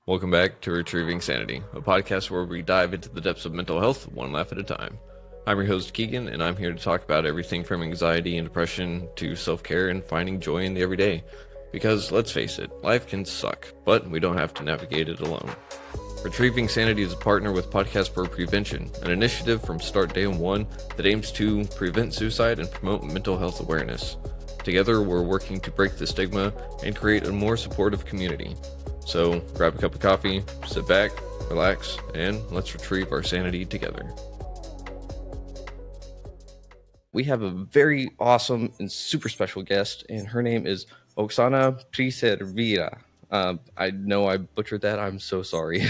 Welcome back to Retrieving Sanity, a podcast where we dive into the depths of mental health one laugh at a time. I'm your host, Keegan, and I'm here to talk about everything from anxiety and depression to self care and finding joy in the everyday. Because let's face it, life can suck, but we don't have to navigate it alone. Retrieving Sanity is a partner with Podcast for Prevention, an initiative from Start Day 1 that aims to prevent suicide and promote mental health awareness. Together, we're working to break the stigma and create a more supportive community. So, grab a cup of coffee, sit back, relax, and let's retrieve our sanity together. We have a very awesome and super special guest, and her name is Oksana Priservira. I know I butchered that. I'm so sorry.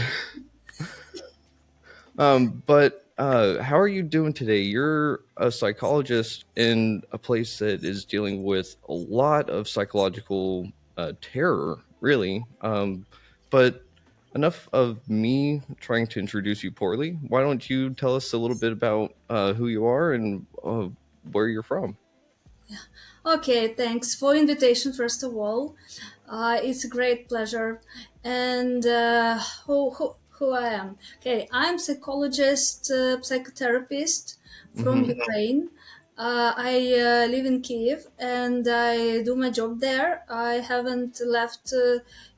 But how are you doing today? You're a psychologist in a place that is dealing with a lot of psychological terror, really. But enough of me trying to introduce you poorly. Why don't you tell us a little bit about who you are and where you're from? Okay, thanks for invitation. First of all, it's a great pleasure. And who I am? Okay, I'm psychologist, psychotherapist from Mm-hmm. Ukraine. I live in Kiev and I do my job there. I haven't left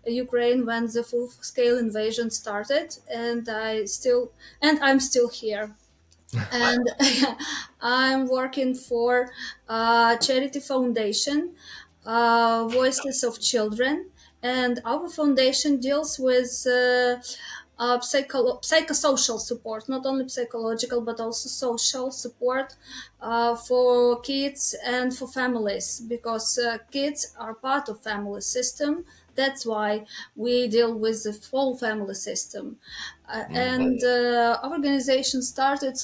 Ukraine when the full-scale invasion started, and I'm still here. And I'm working for a charity foundation, Voiceless of Children, and our foundation deals with psychosocial support, not only psychological but also social support for kids and for families, because kids are part of family system. That's why we deal with the full family system. Our organization started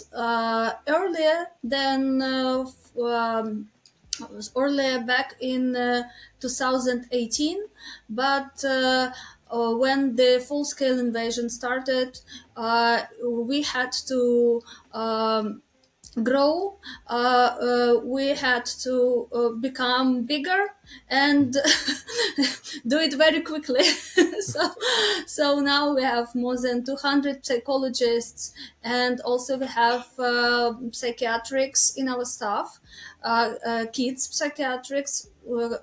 earlier back in 2018, but when the full-scale invasion started, we had to grow. We had to become bigger and do it very quickly. so, so now we have more than 200 psychologists, and also we have psychiatrics in our staff, kids psychiatrics,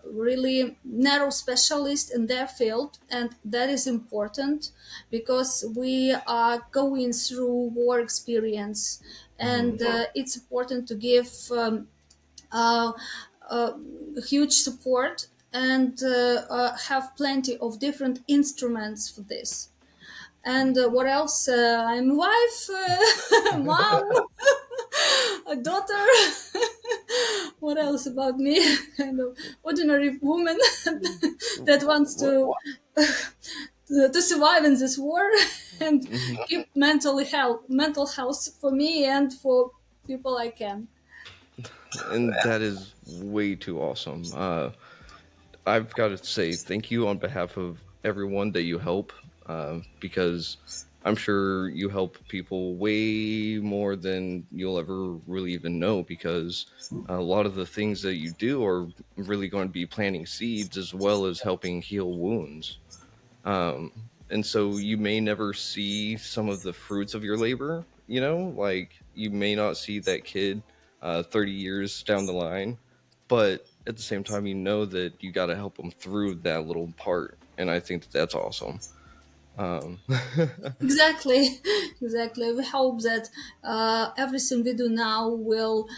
really narrow specialists in their field, and that is important because we are going through war experience, Mm-hmm. and it's important to give uh, uh, huge support and have plenty of different instruments for this. And what else? I'm a wife, mom, a daughter. What else about me? Kind of ordinary woman that wants to Well, to survive in this war and mhm. keep mental health for me and for people I can. And that is way too awesome. I've got to say thank you on behalf of everyone that you help, because I'm sure you help people way more than you'll ever really even know. Because a lot of the things that you do are really going to be planting seeds as well as helping heal wounds. And so you may never see some of the fruits of your labor. Like you may not see that kid 30 years down the line, but at the same time, you know that you got to help them through that little part. And I think that that's awesome. Um, Exactly, exactly. We hope that everything we do now will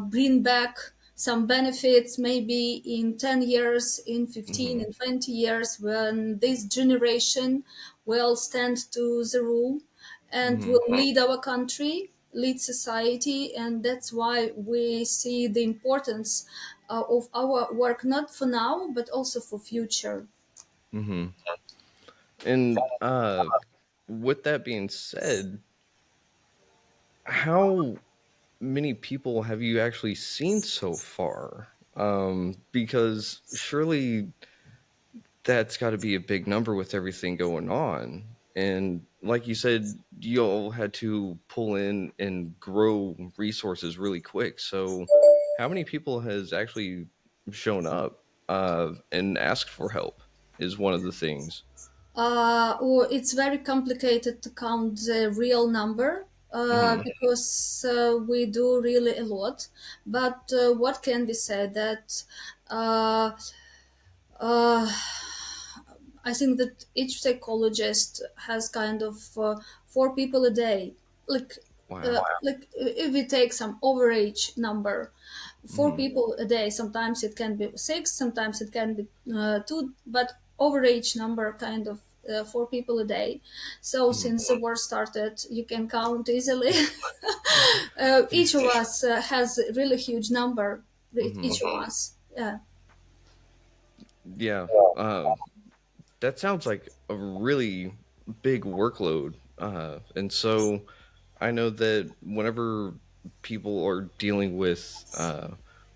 bring back some benefits, maybe in 10 years, in 15, mhm, in 20 years, when this generation will stand to the rule and mhm, will lead our country, lead society. And that's why we see the importance of our work, not for now, but also for future. mhm. And with that being said, how many people have you actually seen so far? Because surely that's got to be a big number with everything going on. And like you said, you all had to pull in and grow resources really quick. So, how many people has actually shown up and asked for help? Is one of the things. or it's very complicated to count the real number, Hmm. because we do really a lot. But what can we say that uh, uh, I think that each psychologist has kind of 4 people a day. Like, Wow. if we take some average number, four Hmm. people a day. Sometimes it can be six, sometimes it can be two, but average number kind of 4 people a day. So Hmm. since the war started, you can count easily. Each of us has a really huge number. Hmm. Each of us, yeah. Yeah. That sounds like a really big workload. And so I know that whenever people are dealing with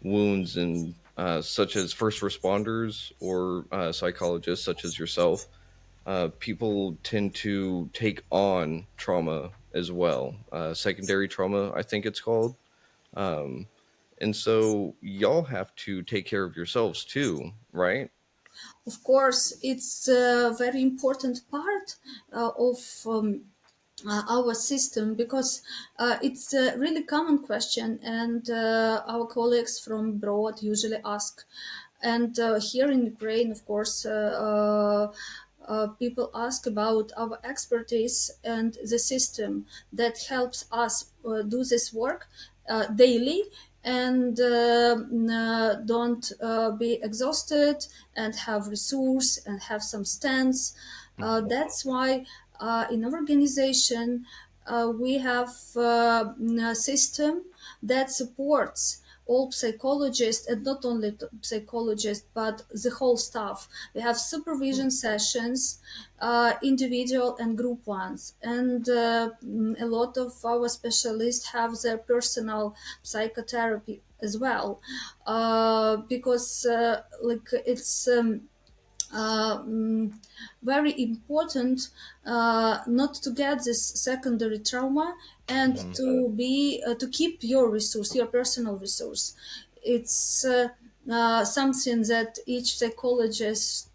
wounds and such as first responders or psychologists such as yourself, people tend to take on trauma as well. Secondary trauma, I think it's called. Um, and so y'all have to take care of yourselves too, right? Of course, it's a very important part of our system, because it's a really common question, and our colleagues from abroad usually ask. And here in Ukraine, of course, people ask about our expertise and the system that helps us do this work daily, and don't be exhausted, and have resource and have some stance. Hmm. That's why in our organization we have a system that supports all psychologists, and not only psychologists but the whole staff. We have supervision sessions, individual and group ones, and a lot of our specialists have their personal psychotherapy as well, because like it's uh, mm, very important not to get this secondary trauma, and Hmm. to keep your resource, your personal resource. It's something that each psychologist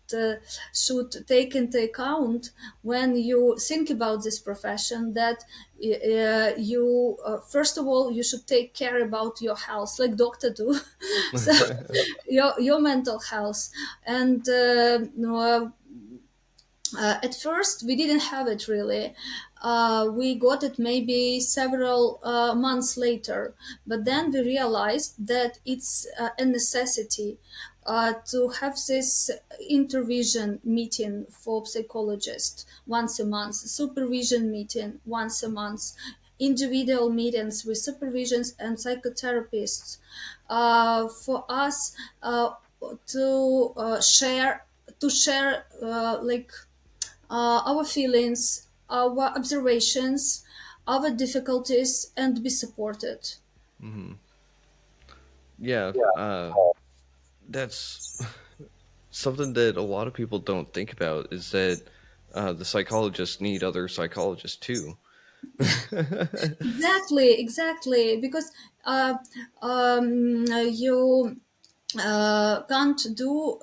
should take into account when you think about this profession, that you first of all you should take care about your health like doctor do. So your mental health. And at first we didn't have it really. We got it maybe several months later, but then we realized that it's a necessity to have this intervision meeting for psychologists once a month, supervision meeting once a month, individual meetings with supervisions and psychotherapists, for us to share like our feelings, our observations, our difficulties, and be supported. Hmm. Yeah. That's something that a lot of people don't think about is that the psychologists need other psychologists too. Exactly, exactly, because you can't do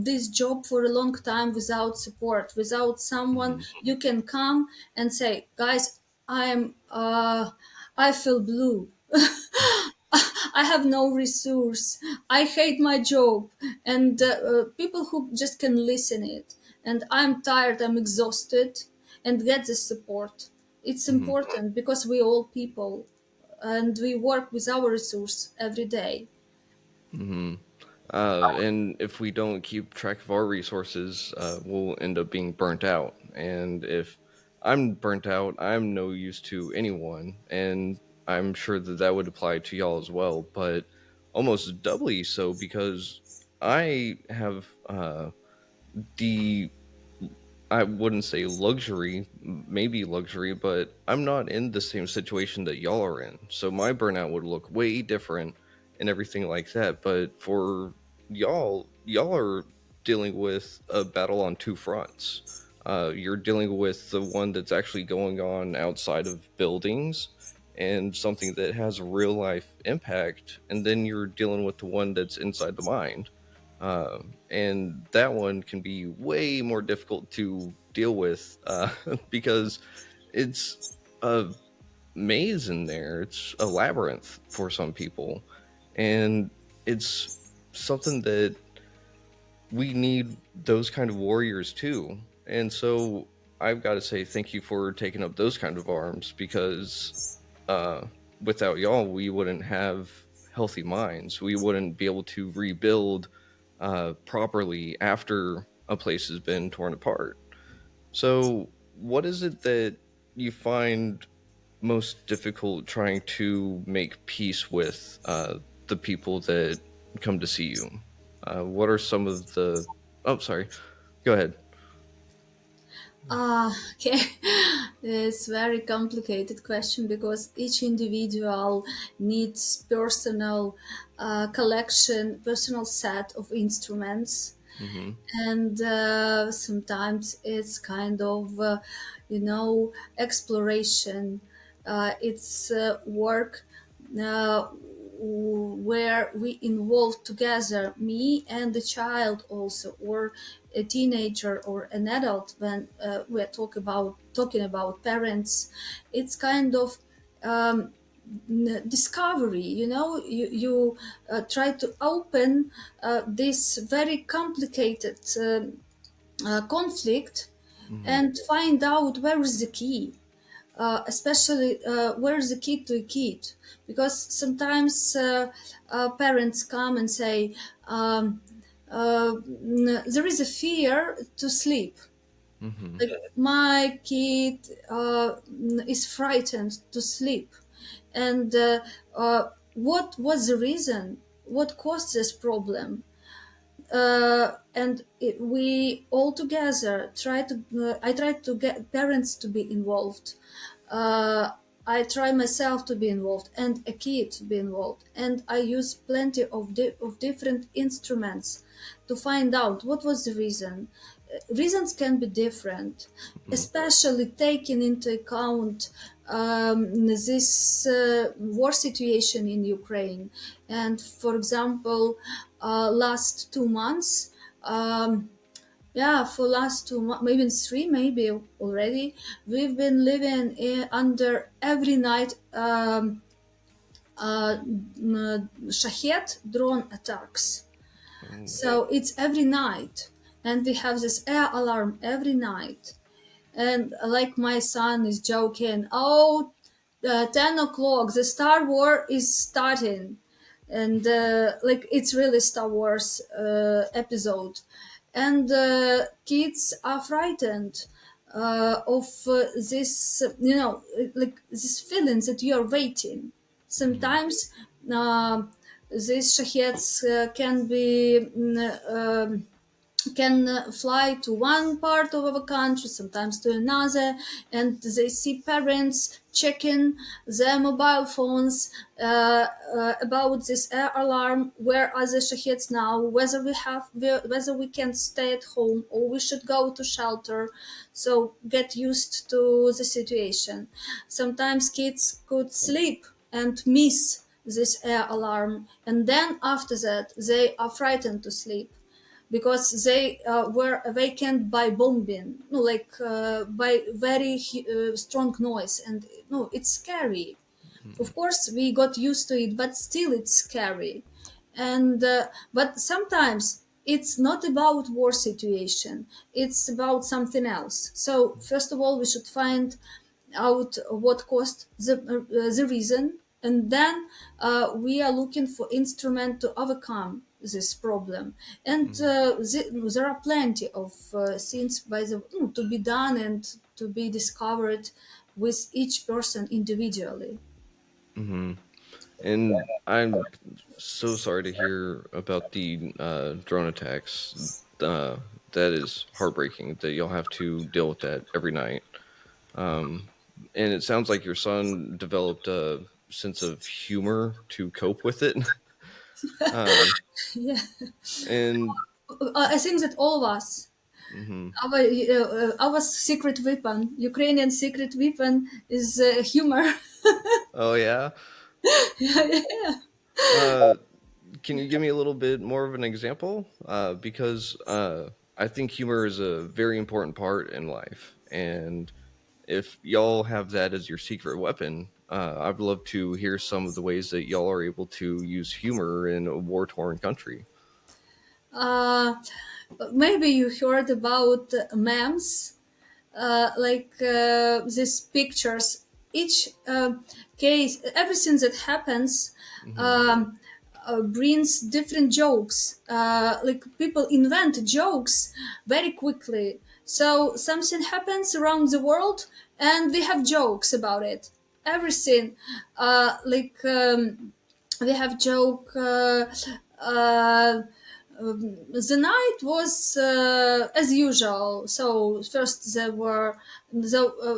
this job for a long time without support, without someone Hmm. you can come and say, guys, I feel blue. I have no resource. I hate my job, and people who just can listen it. And I'm tired. I'm exhausted, and get the support. It's Hmm. important because we all people, and we work with our resource every day. Hmm. And if we don't keep track of our resources, we'll end up being burnt out. And if I'm burnt out, I'm no use to anyone. And I'm sure that that would apply to y'all as well, but almost doubly so because I have the I wouldn't say luxury, maybe luxury, but I'm not in the same situation that y'all are in. So my burnout would look way different and everything like that. But for y'all are dealing with a battle on two fronts. You're dealing with the one that's actually going on outside of buildings and something that has a real life impact. And then you're dealing with the one that's inside the mind, and that one can be way more difficult to deal with because it's a maze in there. It's a labyrinth for some people, and it's something that we need those kind of warriors too. And so I've got to say thank you for taking up those kind of arms because uh, without y'all, we wouldn't have healthy minds. We wouldn't be able to rebuild properly after a place has been torn apart. So, what is it that you find most difficult trying to make peace with the people that come to see you? What are some of the? Oh, sorry. Go ahead. Okay, it's very complicated question because each individual needs personal collection, personal set of instruments, Mm-hmm. and sometimes it's kind of exploration. It's work uh, where we involve together me and the child also, or a teenager or an adult. When we're talking about parents, it's kind of discovery. You try to open this very complicated conflict Mm-hmm. and find out where is the key, especially where is the key to a kid, because sometimes parents come and say there is a fear to sleep. Mm-hmm. Like my kid is frightened to sleep, and what was the reason, what caused this problem? We all together try to I try to get parents to be involved. uh, I try myself to be involved and a kid to be involved, and I use plenty of different instruments to find out what was the reason. Reasons can be different, especially taking into account this war situation in Ukraine. And for example, last 2 months, yeah, for last 2 months, maybe three, maybe already, we've been living under every night shahed drone attacks. Oh. So it's every night, and we have this air alarm every night. And like my son is joking, oh, 10 o'clock, the Star War is starting. And like it's really Star Wars episode. And kids are frightened of this, like this feelings that you are waiting. Mm-hmm. Sometimes these shaheds can fly to one part of our country, sometimes to another, and they see parents checking their mobile phones about this air alarm. Where are the shaheds now? Whether we can stay at home or we should go to shelter. So get used to the situation. Sometimes kids could sleep and miss this air alarm, and then after that they are frightened to sleep because they were awakened by bombing, no, like by very strong noise, and no, it's scary. Of course, we got used to it, but still, it's scary. And but sometimes it's not about war situation; it's about something else. So first of all, we should find out what caused the reason, and then we are looking for instrument to overcome this problem. And Mm-hmm. there are plenty of things to be done and to be discovered with each person individually. Mm-hmm. And I'm so sorry to hear about the drone attacks. Uh, that is heartbreaking that you'll have to deal with that every night. Um, and it sounds like your son developed a sense of humor to cope with it. um, Yeah, and I think that all of us, mhm. our secret weapon, Ukrainian secret weapon, is humor. Oh yeah. Yeah. Uh, can you give me a little bit more of an example? Because I think humor is a very important part in life, and if y'all have that as your secret weapon, I'd love to hear some of the ways that y'all are able to use humor in a war torn country. Uh, Maybe you heard about memes, these pictures. Each case, everything that happens Hmm. um, brings different jokes. Like people invent jokes very quickly. So something happens around the world, and we have jokes about it. Everything, we have joke. The night was as usual. So first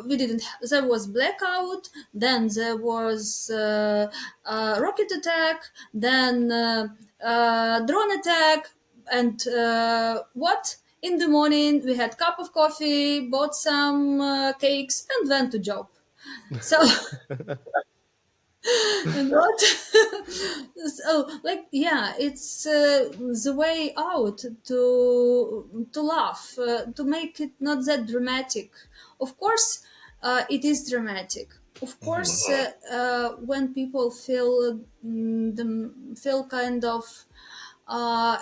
we didn't. There was blackout. Then there was rocket attack. Then drone attack. And what? In the morning, we had cup of coffee, bought some cakes, and went to job. So and what? So like yeah, it's the way out to laugh, to make it not that dramatic. Of course it is dramatic. Of Hmm. course when people feel feel kind of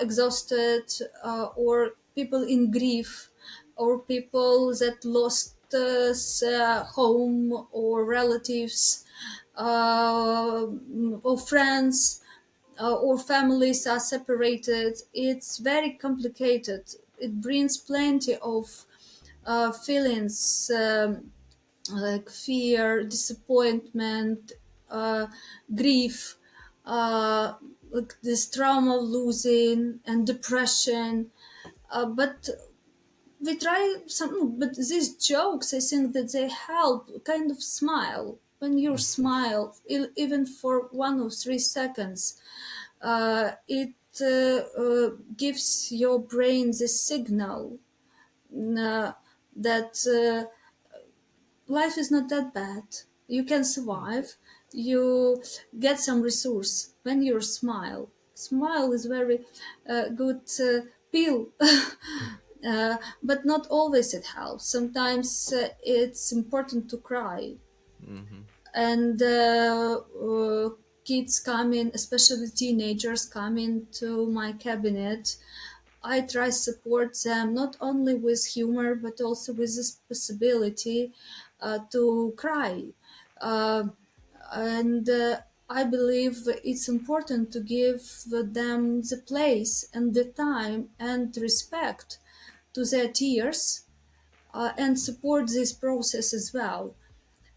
exhausted, or people in grief, or people that lost home or relatives, or friends, or families are separated. It's very complicated. It brings plenty of feelings, like fear, disappointment, uh, grief, uh, like this trauma of losing and depression. But we try some, but these jokes, I think that they help kind of smile. When you smile, even for 1 or 3 seconds, it gives your brain the signal uh, that life is not that bad. You can survive. You get some resource when you smile. Smile is very good pill, but not always it helps. Sometimes it's important to cry, Hmm. and kids come in, especially teenagers come into my cabinet. I try support them not only with humor but also with this possibility to cry. Uh, and I believe it's important to give them the place and the time and respect to their tears, and support this process as well.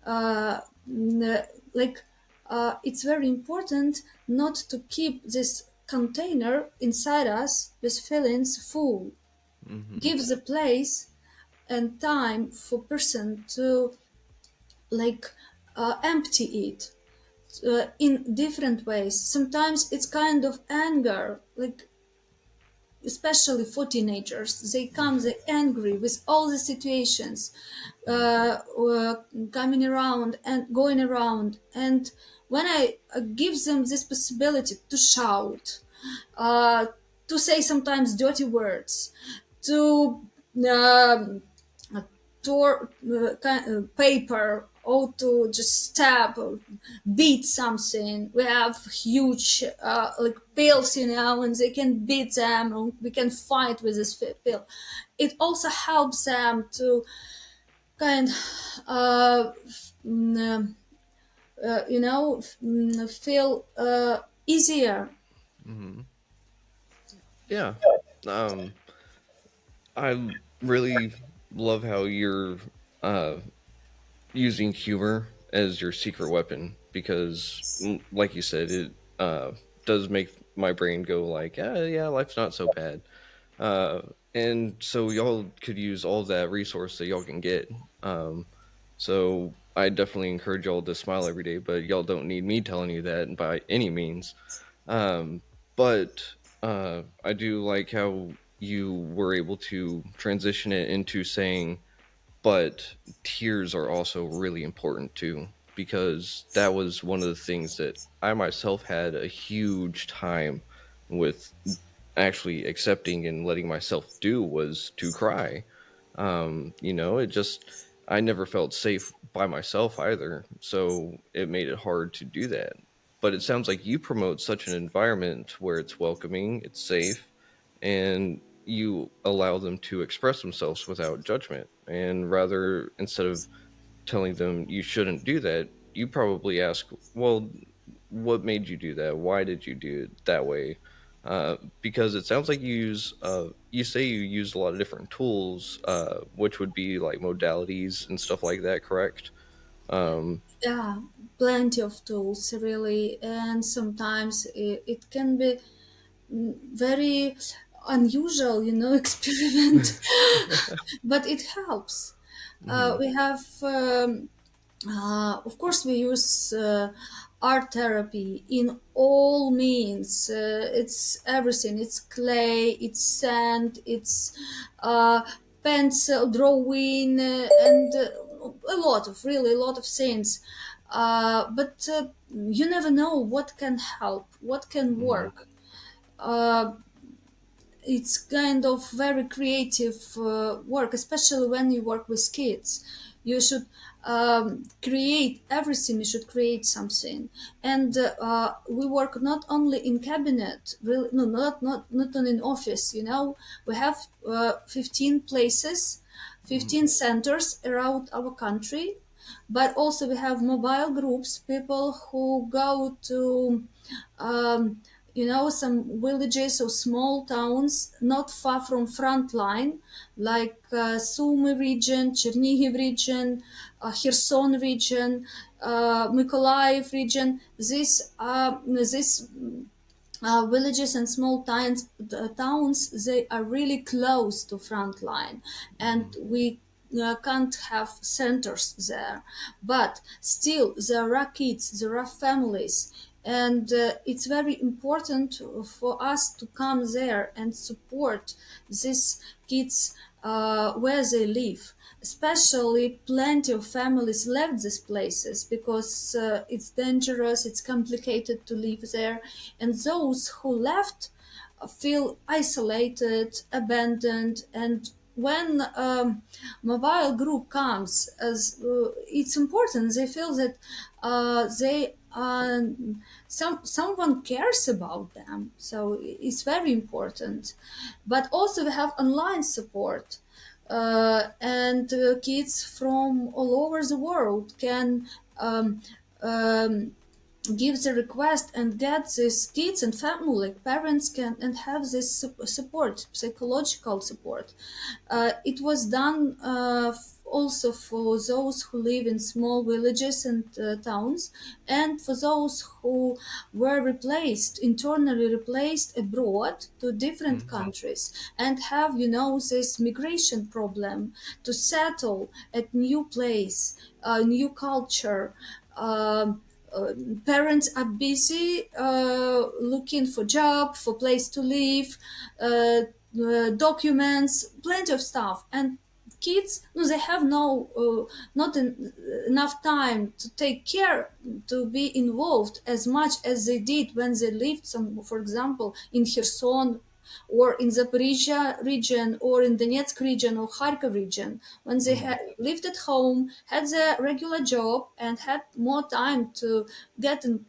uh, n- like it's very important not to keep this container inside us with feelings full. Hmm. Give the place and time for person to like empty it in different ways. Sometimes it's kind of anger, like especially for teenagers. They come, they angry with all the situations, coming around and going around. And when I give them this possibility to shout, uh, to say sometimes dirty words, to um, tore paper, or to just stab or beat something. We have huge like pills, and they can beat them, or we can fight with this pill. It also helps them to kind mm, feel easier. Hmm. Yeah. Um, I really love how you're uh, using humor as your secret weapon because, like you said, it does make my brain go like, yeah, life's not so bad. Uh, and so y'all could use all that resource that y'all can get. Um, so I definitely encourage y'all to smile every day, but y'all don't need me telling you that by any means. Um, but I do like how you were able to transition it into saying, but tears are also really important too, because that was one of the things that I myself had a huge time with actually accepting and letting myself do was to cry. It just, I never felt safe by myself either. So it made it hard to do that. But it sounds like you promote such an environment where it's welcoming, it's safe, and you allow them to express themselves without judgment. And rather, instead of telling them you shouldn't do that, you probably ask, well, what made you do that? Why did you do it that way? Because it sounds like you say you use a lot of different tools, which would be like modalities and stuff like that, correct? Um, Yeah, plenty of tools really, and sometimes it can be very unusual, experiment, but it helps. mhm, We have, of course, we use art therapy in all means. It's everything. It's clay, it's sand, it's uh, pencil drawing, and a lot of things. But you never know what can help, what can mhm, work. Uh, it's kind of very creative work, especially when you work with kids. You should create everything. You should create something, and we work not only in cabinet, really, no, not only in office. We have 15 places, mhm, 15 centers around our country, but also we have mobile groups, people who go to um, some villages or small towns not far from front line, like Sumy region, Chernihiv region, Kherson region, Mykolaiv region. These villages and small towns, they are really close to front line, and mhm, we can't have centers there, but still there are kids, there are families, and it's very important for us to come there and support these kids where they live. Especially, plenty of families left these places because it's dangerous, it's complicated to live there, and those who left feel isolated, abandoned, and when mobile group comes, as it's important, they feel that they someone cares about them. So it's very important. But also we have online support, and kids from all over the world can um, um, give the request and get these kids and family, like parents can and have this support, psychological support. It was done also for those who live in small villages and towns, and for those who were replaced, internally replaced abroad to different mhm, countries, and have this migration problem to settle at new place, new culture. um, uh, Parents are busy looking for job, for place to live, documents, plenty of stuff, and kids, no, they have not enough time to take care, to be involved as much as they did when they lived some, for example, in Kherson or in Zaporizhia region or in Donetsk region or Kharkov region, when they mhm, had lived at home, had their regular job, and had more time to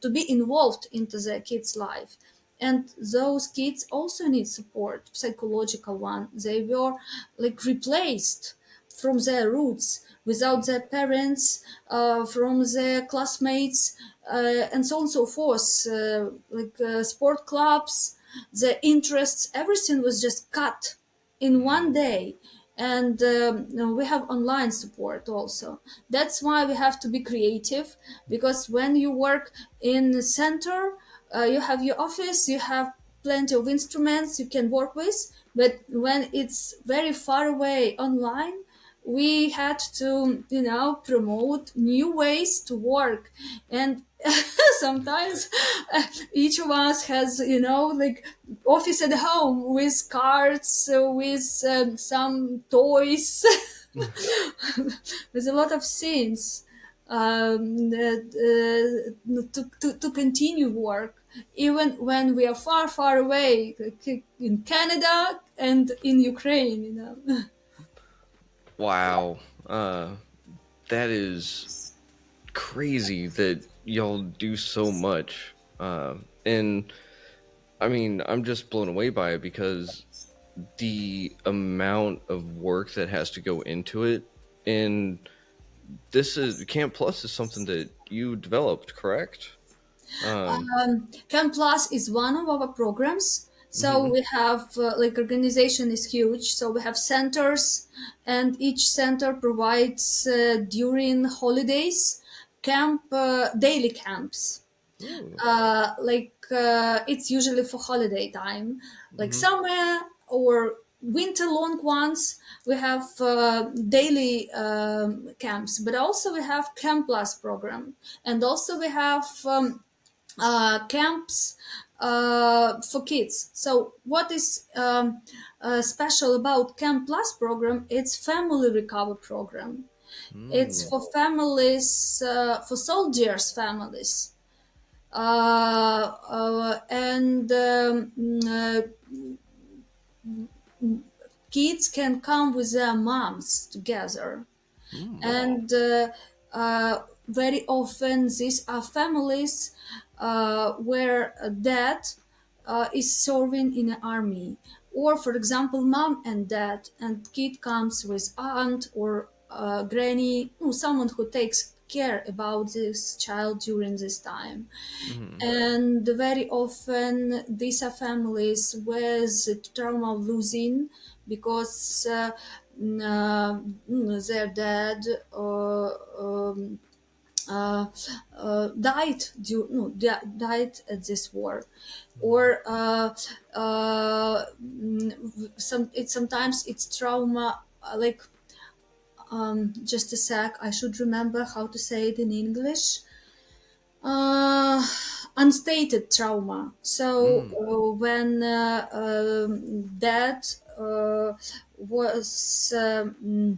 to be involved into their kids' life. And those kids also need support, psychological one. They were like replaced from their roots, without their parents, from their classmates, and so on and so forth, sport clubs, their interests, everything was just cut in mhm, one day. And we have online support also. That's why we have to be creative, because when you work in the center, you have your office, you have plenty of instruments you can work with, but when it's very far away online, we had to promote new ways to work. And sometimes each of us has like office at home with cards, with some toys, with a lot of things, to continue work. even when we are far, far away, like in Canada and in Ukraine, you know. Wow. That is crazy that y'all do so much. And I mean, I'm just blown away by it because the amount of work that has to go into it. And this is Camp Plus is something that you developed, correct? Um, Camp Plus is one of our programs. So mhm. we have like organization is huge. So we have centers, and each center provides during holidays daily camps. Ooh. It's usually for holiday time, like Mhm. summer or winter long ones. We have daily camps, but also we have Camp Plus program, and also we have camps for kids. So what is special about Camp Plus program? It's family recovery program. It's Mm. for families, for soldiers' families, and kids can come with their moms together. Mm. And very often these are families where a dad is serving in an army, or for example mom and dad, and kid comes with aunt or granny, someone who takes care about this child during this time. Mhm. And very often these are families with trauma of losing, because their dad um, uh, died at this war, or sometimes it's trauma, just a sec, I should remember how to say it in English. uh, Unstated trauma. So Mm. when dad was uh, mm,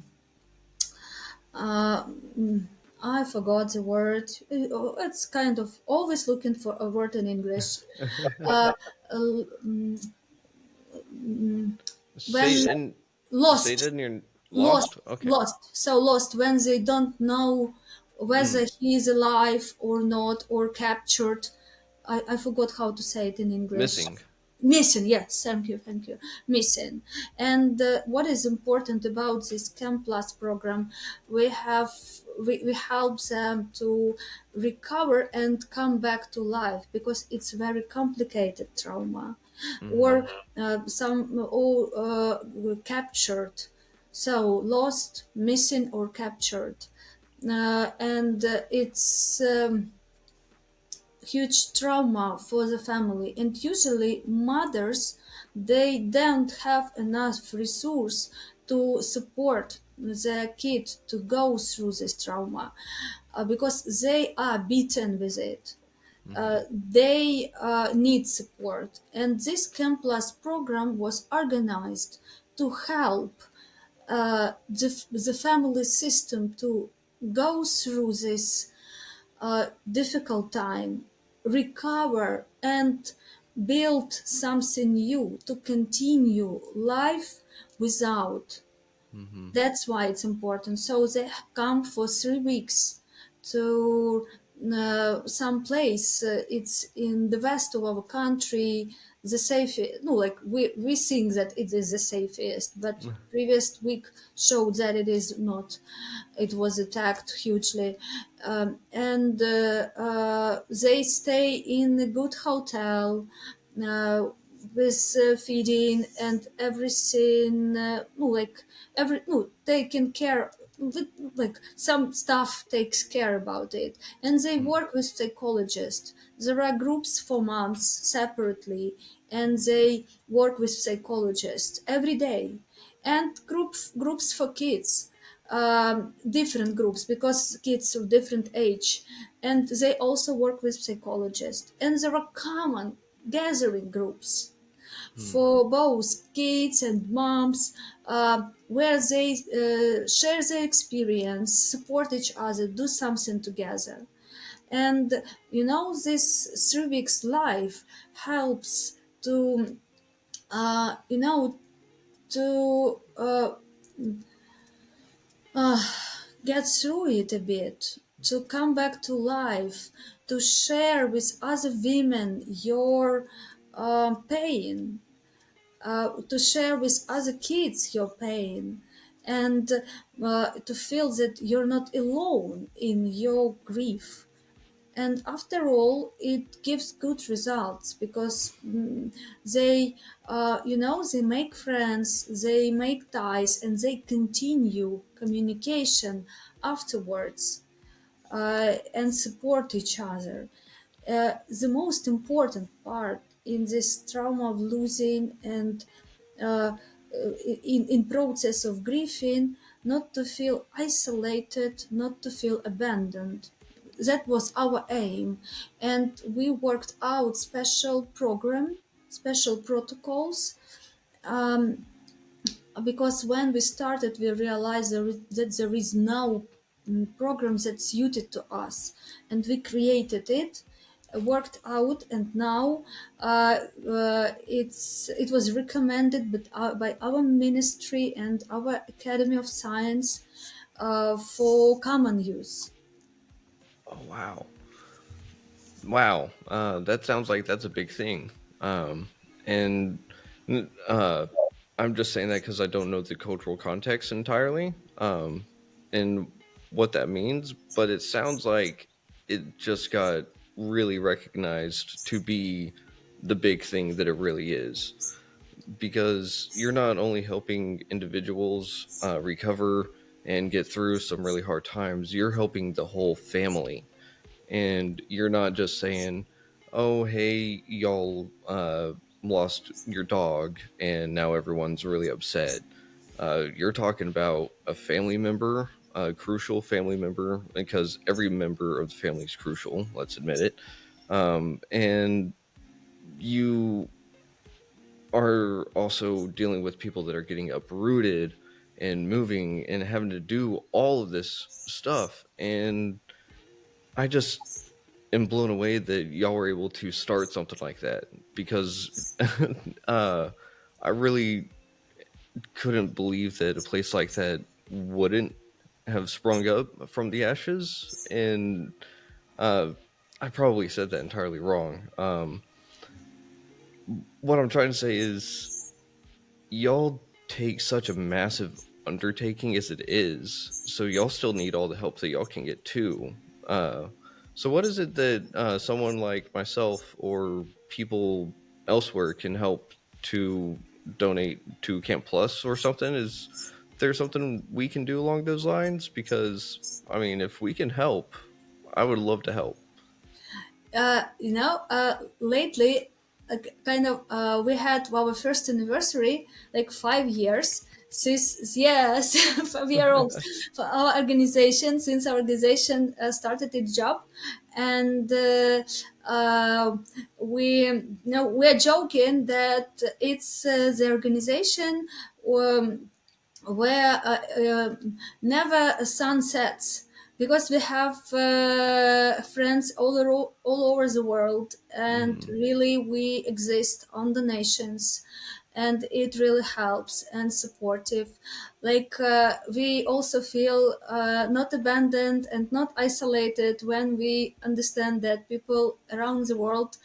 I forgot the word. It's kind of always looking for a word in English. Uh, uh, Say when and say lost, that in your lost, lost. Okay. lost when they don't know Mm. whether he is alive or not, or captured. I forgot how to say it in English. Missing. Missing, yes, thank you. Missing. And what is important about this Camp Plus program, we help them to recover and come back to life, because it's very complicated trauma, or Mhm. some all were captured, so lost, missing, or captured. And it's huge trauma for the family, and usually mothers, they don't have enough resource to support their kid to go through this trauma, because they are beaten with it. Mhm. They need support, and this Camp Plus program was organized to help the family system to go through this difficult time, recover, and build something new to continue life without. Mhm. That's why it's important. So they come for 3 weeks to some place. It's in the west of our country, the safest. No, like we think that it is the safest, but previous week showed that it is not. It was attacked hugely, and they stay in a good hotel. Uh, with feeding and everything, no, like every no taking care with, like some staff takes care about it, and they Mm. work with psychologists. There are groups for moms separately, and they work with psychologists every day, and groups for kids, different groups, because kids of different age, and they also work with psychologists, and there are common gathering groups Mm. for both kids and moms, where they share their experience, support each other, do something together. And this 3 weeks life helps to to get through it a bit, to come back to life, to share with other women your pain, to share with other kids your pain, and to feel that you're not alone in your grief. And after all, it gives good results because they make friends, they make ties, and they continue communication afterwards, and support each other. The most important part in this trauma of losing and uh, in process of grieving, not to feel isolated, not to feel abandoned. That was our aim, and we worked out special program, special protocols, um, because when we started, we realized that there is no program that's suited to us, and we created it, worked out, and now it was recommended by our ministry and our Academy of Science for common use. Oh wow. Wow, that sounds like that's a big thing. And uh, I'm just saying that because I don't know the cultural context entirely, and what that means. But it sounds like it just got really recognized to be the big thing that it really is. Because you're not only helping individuals recover and get through some really hard times, you're helping the whole family, and you're not just saying, "Oh, hey, y'all lost your dog, and now everyone's really upset." You're talking about a family member, a crucial family member, because every member of the family is crucial. Let's admit it. And you are also dealing with people that are getting uprooted and moving and having to do all of this stuff. And I just am blown away that y'all were able to start something like that because uh, I really couldn't believe that a place like that wouldn't have sprung up from the ashes. And uh, I probably said that entirely wrong. What I'm trying to say is, y'all take such a massive undertaking as it is, so y'all still need all the help that y'all can get too. Uh, so what is it that someone like myself or people elsewhere can help to donate to Camp Plus or something? Is there something we can do along those lines? Because I mean, if we can help, I would love to help. Lately, kind of, we had our first anniversary, like 5 years. Since yes, 5 year old for our organization, since our organization started its job, and we are joking that it's the organization. Where never a sun sets, because we have friends all over the world, and Mhm. really we exist on donations, and it really helps and supportive. Like we also feel not abandoned and not isolated when we understand that people around the world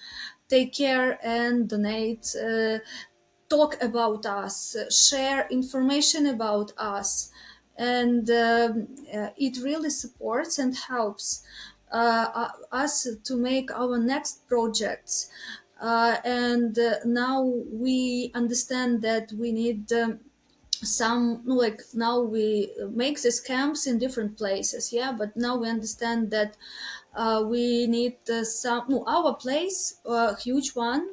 take care and donate, talk about us, share information about us, and it really supports and helps us to make our next projects. And now we understand that we need. Some, like, now we make these camps in different places, yeah, but now we understand that we need some, no, our place, a huge one,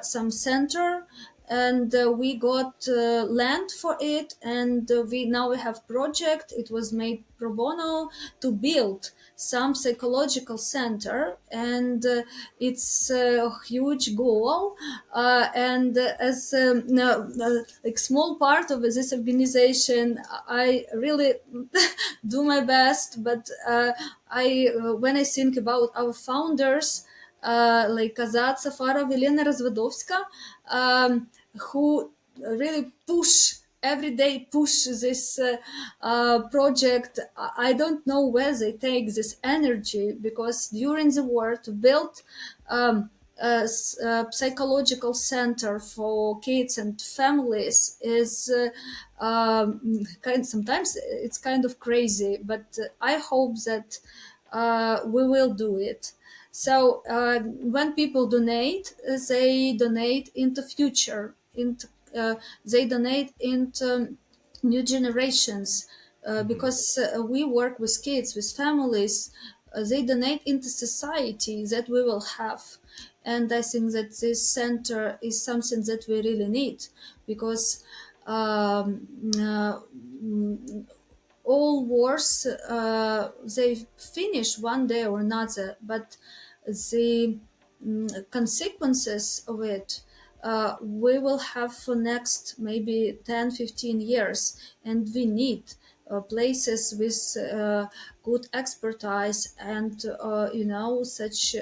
some center, and we got land for it, and we have project. It was made pro bono to build some psychological center, and it's a huge goal, and as no, like small part of this organization, I really do my best. But I when I think about our founders, like Kazat Safarov, Elena Razvadovska, who really push this project. I don't know where they take this energy, because during the war to build a psychological center for kids and families is sometimes it's kind of crazy, but I hope that we will do it. So when people donate, they donate into future, into they donate into new generations, Hmm. because we work with kids, with families. They donate into society that we will have, and I think that this center is something that we really need, because um, uh, all wars they finish one day or another, but the consequences of it we will have for next maybe 10-15 years, and we need places with good expertise, and such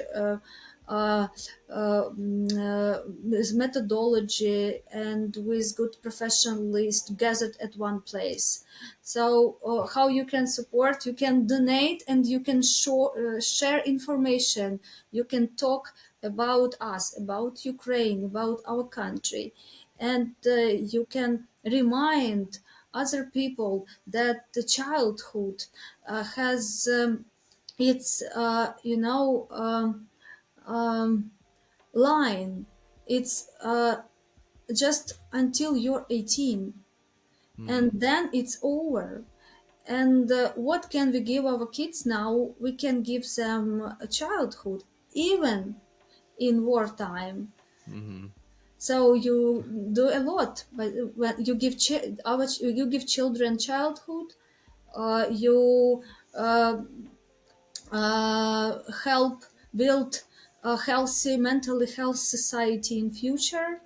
uh, with methodology and with good professionalists gathered at one place. So how you can support? You can donate, and you can share information. You can talk about us, about Ukraine, about our country, and you can remind other people that the childhood has its line. It's just until you're 18, and Hmm. then it's over. And what can we give our kids now? We can give them a childhood, even in wartime. Hmm. So you do a lot, but when you give you give children childhood, you uh, help build a healthy, mentally healthy society in future,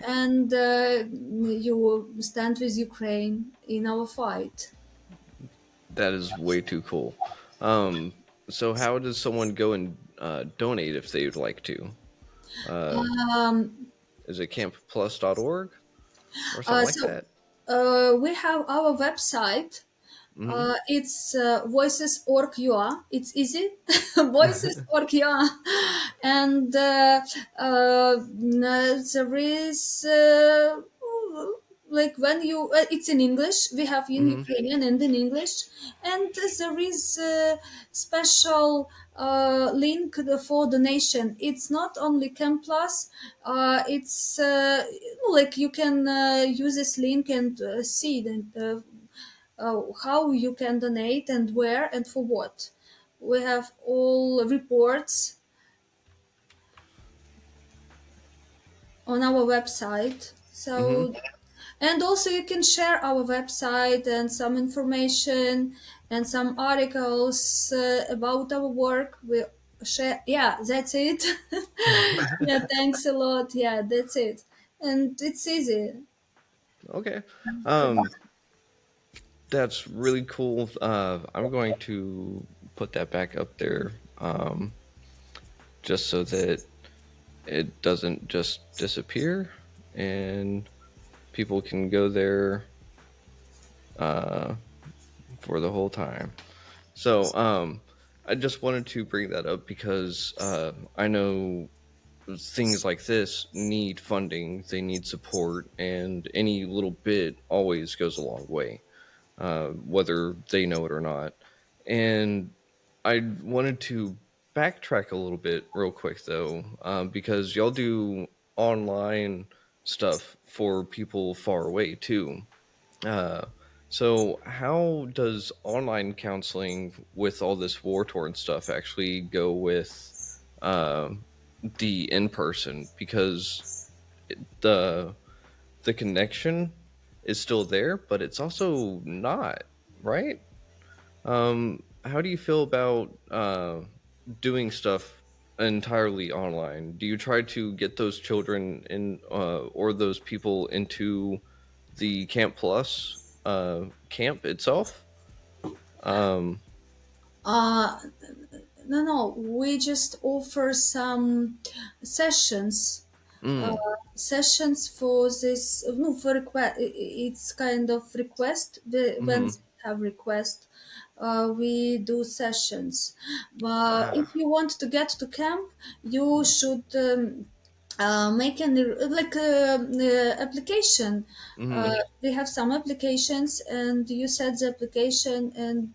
and you stand with Ukraine in our fight. That is way too cool. Um, so how does someone go and donate if they'd like to? Uh, Um, is it campplus.org or something like so that? we have our website. Hmm. It's voices.org.ua. It's easy. Voices.org.ua. And there is like when you it's in English. We have in Hmm. Ukrainian and in English, and there is a special link for donation. It's not only Camp Plus. It's like you can use this link and see how you can donate and where and for what. We have all reports on our website. Hmm. So, and also you can share our website and some information and some articles about our work. We share. Yeah, that's it. Yeah, thanks a lot. Yeah, that's it. And it's easy. Okay. Um, that's really cool. I'm going to put that back up there, just so that it doesn't just disappear and people can go there uh, for the whole time. So, I just wanted to bring that up because I know things like this need funding, they need support, and any little bit always goes a long way, whether they know it or not. And I wanted to backtrack a little bit real quick though, because y'all do online stuff for people far away too. Uh, so how does online counseling with all this war torn stuff actually go with um, the in person? Because the the connection is still there, but it's also not, right? How do you feel about doing stuff entirely online? Do you try to get those children in or those people into the Camp Plus camp itself? Um, Uh, no, no, we just offer some sessions, uh, mm, sessions for this. No, for request. It's kind of request. When mm-hmm. they have request, we do sessions. But if Ah, you want to get to camp, you should. Make an like application. mm-hmm. They have some applications, and you set the application, and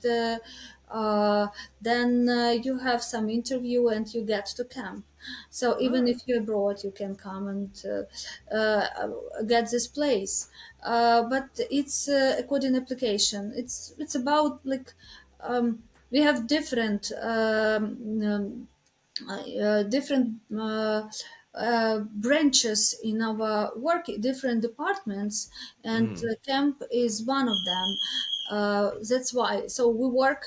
then you have some interview, and you get to camp. So even Ah, if you're abroad, you can come and get this place. But it's a coding application. It's about like we have different different branches in our work, different departments, and mm, camp is one of them. That's why. So we work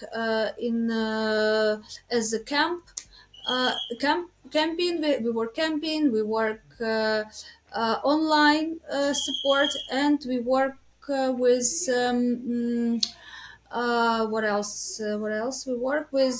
in as a camping. We work camping. We work online support, and we work with. What else? What else? We work with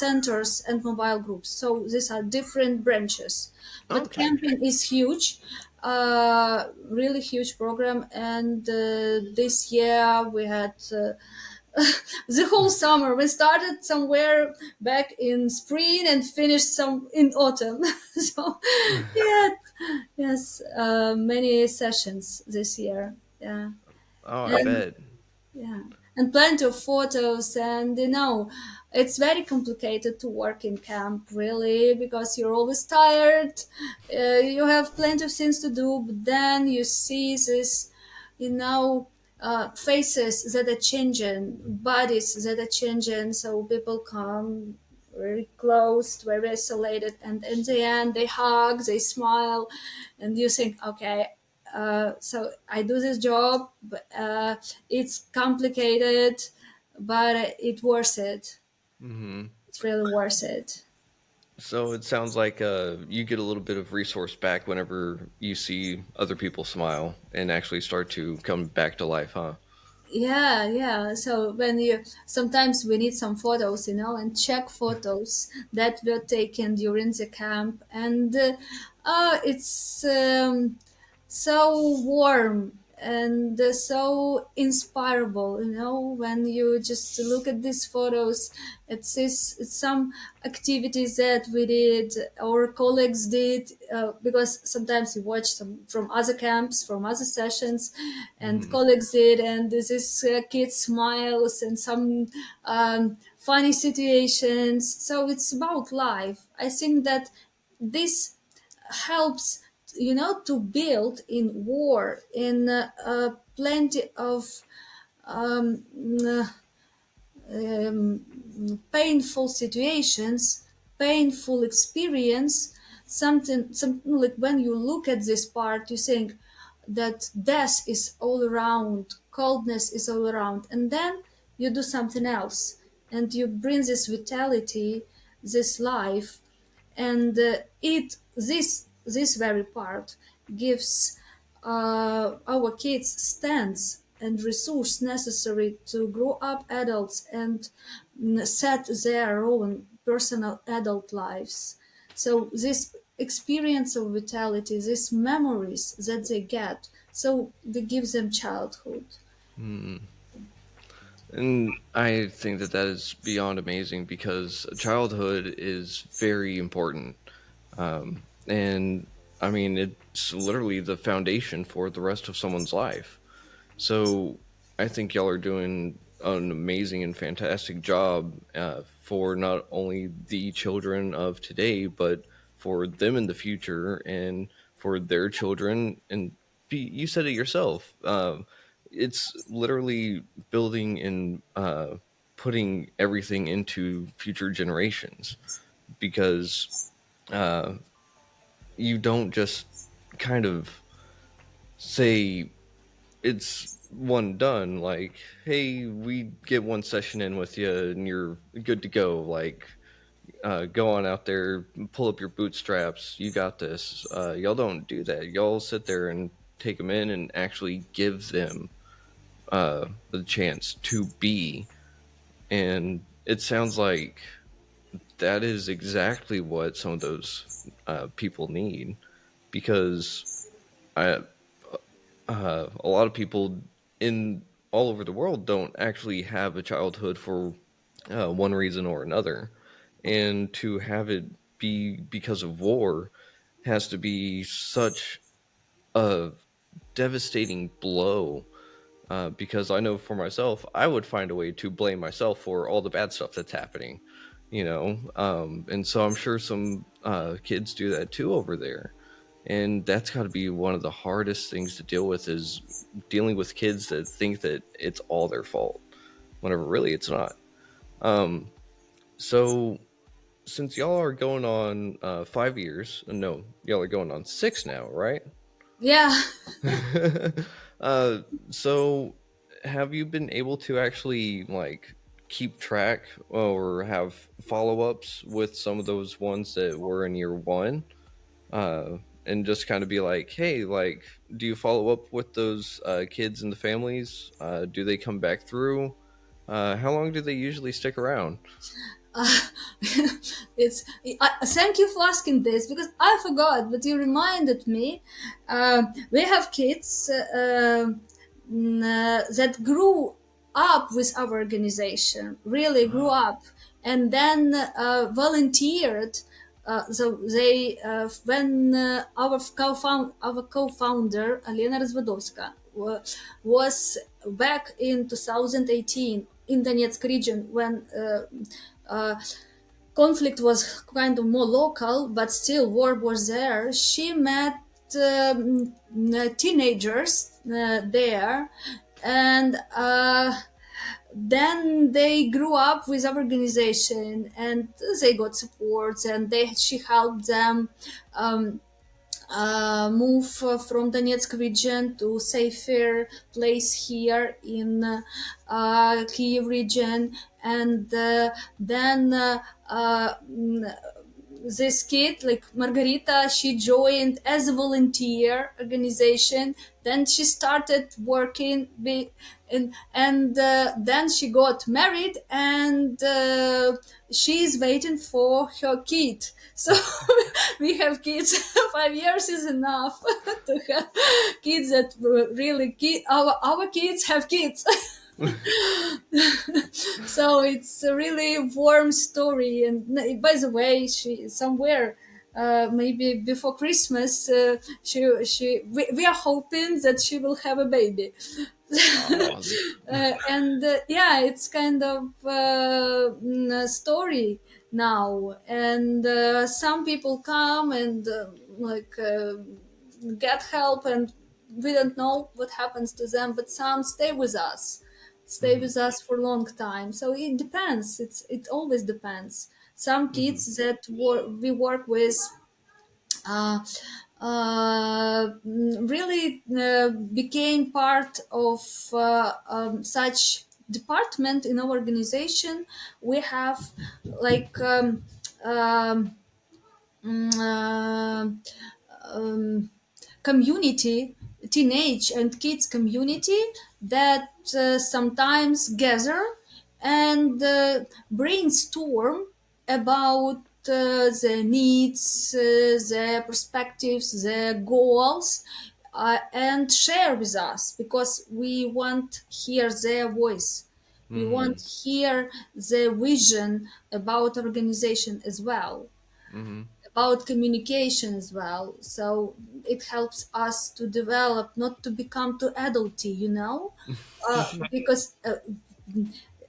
centers and mobile groups. So these are different branches. But okay. camping is huge, really huge program. And this year we had the whole summer. We started somewhere back in spring and finished some in autumn. So yeah, yes, many sessions this year. Yeah, Oh, I and bet. yeah, and plenty of photos, and it's very complicated to work in camp, really, because you're always tired. You have plenty of things to do, but then you see this, you know, faces that are changing, bodies that are changing. So people come very close, very isolated, and in the end, they hug, they smile, and you think, okay, so I do this job, but it's complicated, but it's worth it. Hmm. It's really worth it. So it sounds like you get a little bit of resource back whenever you see other people smile and actually start to come back to life, huh? Yeah, yeah. So when you sometimes we need some photos, and check photos that were taken during the camp, and it's so warm and so inspirable, when you just look at these photos. It's some activities that we did, our colleagues did, because sometimes you watch some from other camps, from other sessions, and Hmm. colleagues did, and this is kid smiles and some funny situations. So it's about life. I think that this helps, to build in war, in plenty of um, painful situations, painful experience, something like when you look at this part, you think that death is all around, coldness is all around, and then you do something else, and you bring this vitality, this life, and this very part gives our kids stands and resource necessary to grow up adults and set their own personal adult lives. So this experience of vitality, these memories that they get, so they give them childhood. Hmm. And I think that that is beyond amazing because childhood is very important. And I mean, it's literally the foundation for the rest of someone's life. So I think y'all are doing an amazing and fantastic job for not only the children of today, but for them in the future and for their children. And you said it yourself. It's literally building and putting everything into future generations because uh, you don't just kind of say it's one done. Like, hey, we get one session in with you and you're good to go. Like, go on out there, pull up your bootstraps. You got this. Y'all don't do that. Y'all sit there and take them in and actually give them the chance to be. And it sounds like that is exactly what some of those people need, because I, a lot of people in all over the world don't actually have a childhood for one reason or another, and to have it be because of war has to be such a devastating blow. Because I know for myself, I would find a way to blame myself for all the bad stuff that's happening, and so I'm sure some kids do that too over there, and that's got to be one of the hardest things to deal with, is dealing with kids that think that it's all their fault whenever really it's not. So since y'all are going on 5 years, no, y'all are going on six now, right? Yeah. uh, so have you been able to actually like keep track or have follow-ups with some of those ones that were in year one? And just kind of be like, hey, like, do you follow up with those kids and the families? Do they come back through? How long do they usually stick around? uh, it's thank you for asking this, because I forgot, but you reminded me. We have kids that grew up with our organization, really grew up, and then volunteered. So they, when our co-founder Alena Razvadovska was back in 2018 in Donetsk region, when uh, conflict was kind of more local, but still war was there. She met teenagers there, and then they grew up with our organization, and they got support, and she helped them move from Donetsk region to safer place here in Kiev region, and then this kid, like Margarita, she joined as a volunteer organization. Then she started working, and then she got married, and she's waiting for her kid. So we have kids. 5 years is enough to have kids that really our kids have kids. So it's a really warm story. And by the way, she somewhere maybe before Christmas, we are hoping that she will have a baby. Oh, And yeah, it's kind of a story now. And some people come and get help, and we don't know what happens to them, but some stay hmm with us for a long time. So it depends. It always depends. Some hmm kids that we work with uh, really became part of such department in our organization. We have like um, mm, community, teenage and kids community, that sometimes gather and brainstorm about their needs, their perspectives, their goals, and share with us, because we want to hear their voice. We want hmm to hear their vision about organization as well, hmm about communication as well. So it helps us to develop, not to become too adulty, because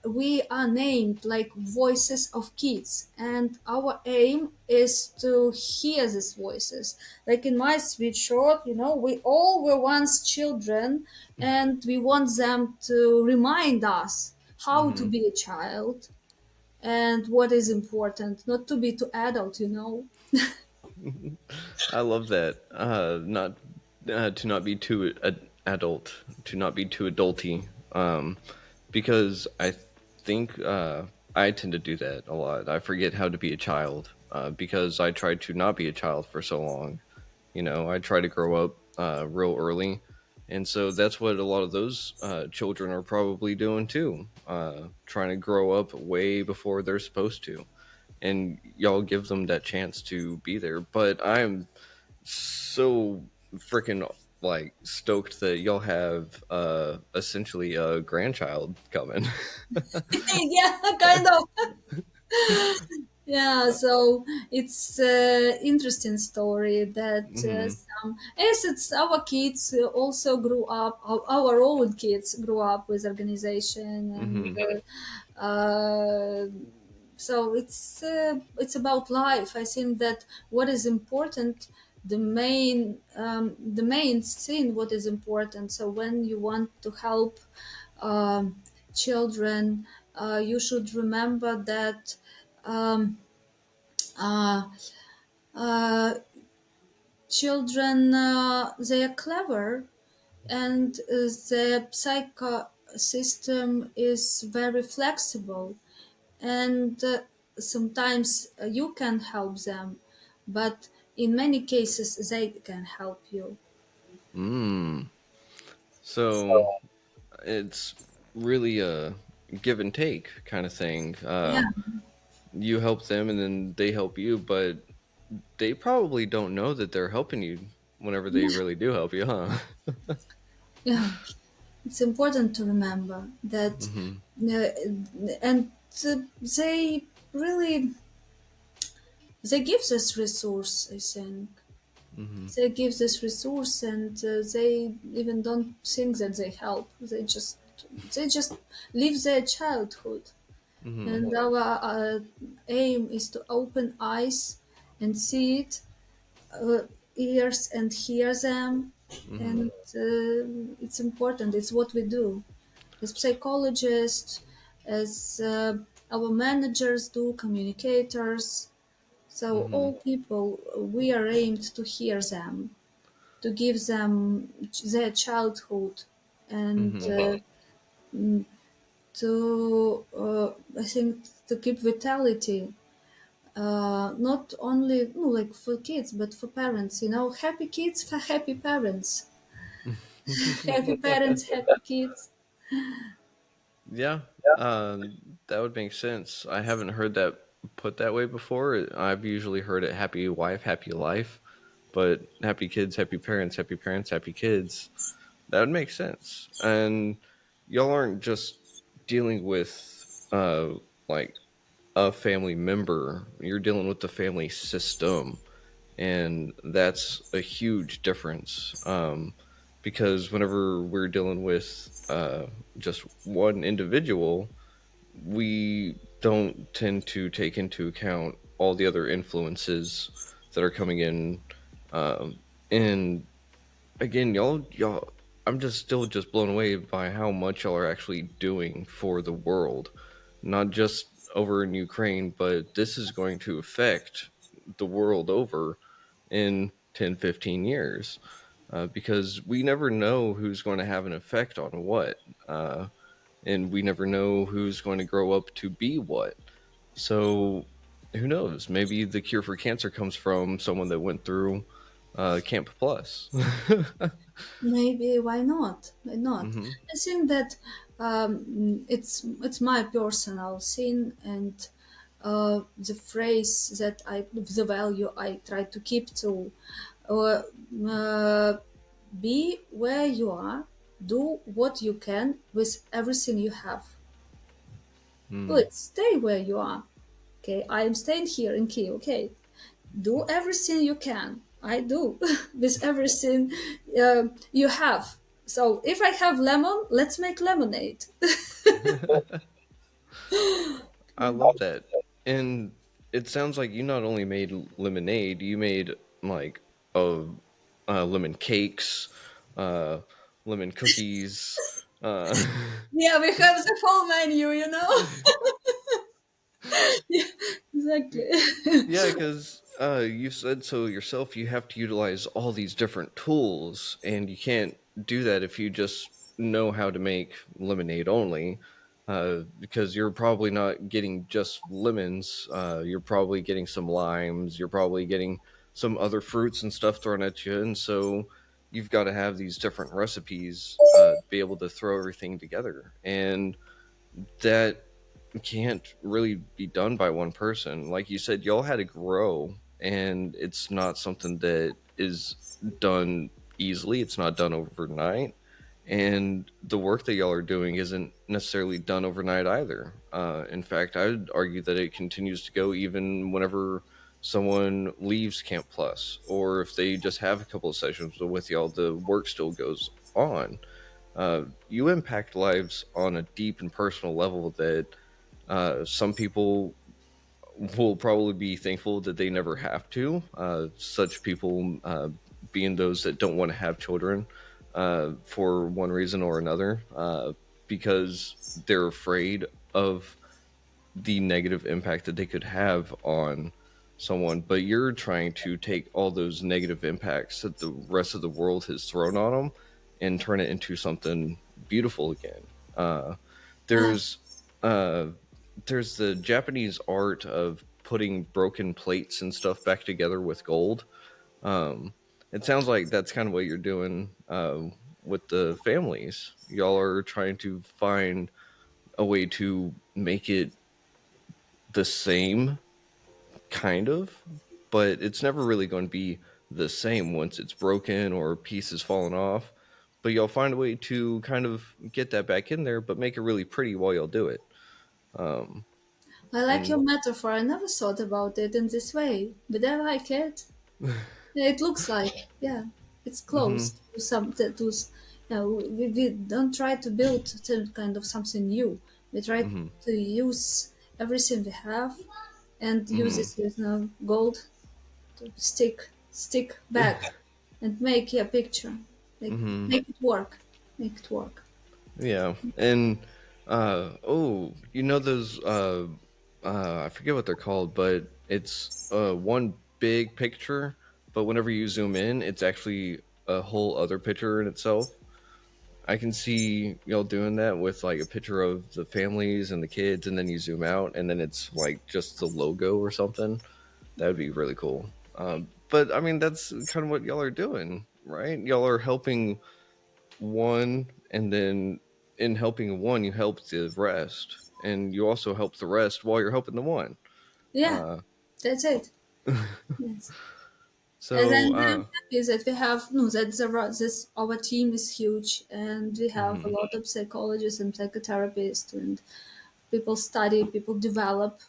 we are named like voices of kids, and our aim is to hear these voices. Like in my sweet short, we all were once children, and we want them to remind us how to hmm be a child and what is important, not to be too adult. I love that. Not to not be too adult, to not be too adulty. Because I think I tend to do that a lot. I forget how to be a child because I tried to not be a child for so long. You know, I try to grow up real early. And so that's what a lot of those children are probably doing too, trying to grow up way before they're supposed to. And y'all give them that chance to be there. But I'm so freaking like stoked that y'all have essentially a grandchild coming. Yeah, kind of. Yeah, so it's interesting story that Hmm. some, yes, it's our kids also grew up, our own kids grew up with organization, and Hmm. so it's about life. I think that what is important, the main thing, what is important. So when you want to help um, children, you should remember that um, uh, uh, children, they are clever, and the psycho system is very flexible, and sometimes you can help them, but in many cases they can help you. Mm. So it's really a give and take kind of thing. Yeah, You help them and then they help you, but they probably don't know that they're helping you whenever they really do help you, huh? yeah, it's important to remember that, Hmm. and they really, they give this resource, I think. Hmm. They give this resource, and they even don't think that they help. They just live their childhood, Hmm. and our aim is to open eyes and see it, uh, ears and hear them, Hmm. and it's important. It's what we do as psychologists, as our managers do, communicators. So Hmm. all people, we are aimed to hear them, to give them their childhood, and Hmm. to I think to keep vitality, not only like for kids but for parents. Happy kids for happy parents. Happy parents, happy kids. Yeah, that would make sense. I haven't heard that put that way before. I've usually heard it happy wife, happy life, but happy kids, happy parents, happy parents, happy kids. That would make sense. And y'all aren't just dealing with like a family member, you're dealing with the family system. And that's a huge difference. Because whenever we're dealing with just one individual, we don't tend to take into account all the other influences that are coming in. And again, y'all, I'm just still just blown away by how much y'all are actually doing for the world, not just over in Ukraine, but this is going to affect the world over in 10, 15 years. Because we never know who's going to have an effect on what. And we never know who's going to grow up to be what. So who knows? Maybe the cure for cancer comes from someone that went through Camp Plus. Maybe, why not? Why not? Hmm. I think that it's my personal thing, and the phrase that the value I try to keep to, uh, uh, be where you are, do what you can with everything you have. Mm. Good, stay where you are. Okay, I am staying here in Kiev. Okay, do everything you can. I do with everything you have. So if I have lemon, let's make lemonade. I love that. And it sounds like you not only made lemonade, you made like a lemon cakes, uh, lemon cookies. Uh, Yeah, we have the whole menu. Yeah, exactly. yeah, because You said so yourself. You have to utilize all these different tools, and you can't do that if you just know how to make lemonade only. Because you're probably not getting just lemons. You're probably getting some limes. You're probably getting some other fruits and stuff thrown at you, and so you've got to have these different recipes to be able to throw everything together. And that can't really be done by one person. Like you said, y'all had to grow, and it's not something that is done easily. It's not done overnight. And the work that y'all are doing isn't necessarily done overnight either. In fact, I would argue that it continues to go even whenever someone leaves Camp Plus, or if they just have a couple of sessions with y'all, the work still goes on. You impact lives on a deep and personal level that some people will probably be thankful that they never have to. Such people being those that don't want to have children for one reason or another, because they're afraid of the negative impact that they could have on someone. But you're trying to take all those negative impacts that the rest of the world has thrown on them and turn it into something beautiful again. Ah, There's uh, there's the Japanese art of putting broken plates and stuff back together with gold. Um, it sounds like that's kind of what you're doing with the families. Y'all are trying to find a way to make it the same, kind of, but it's never really going to be the same once it's broken or pieces falling off. But you'll find a way to kind of get that back in there, but make it really pretty while you'll do it. Um, I like your and metaphor. I never thought about it in this way, but I like it. Yeah, it looks like, yeah, it's close mhm, to some yeah, we don't try to build some kind of something new. We try mhm, to use everything we have and use mhm, it with gold to stick back and make a picture, make mhm. make it work, make it work. Yeah, and oh, you know those I forget what they're called, but it's one big picture, but whenever you zoom in, it's actually a whole other picture in itself. I can see y'all doing that with like a picture of the families and the kids, and then you zoom out, and then it's like just the logo or something. That would be really cool. But I mean, that's kind of what y'all are doing, right? Y'all are helping one, and then in helping one, you help the rest, and you also help the rest while you're helping the one. Yeah, Uh, that's it. Yes. And so, I'm happy that we have no that this our team is huge and we have a mhm, lot of psychologists and psychotherapists and people study, people develop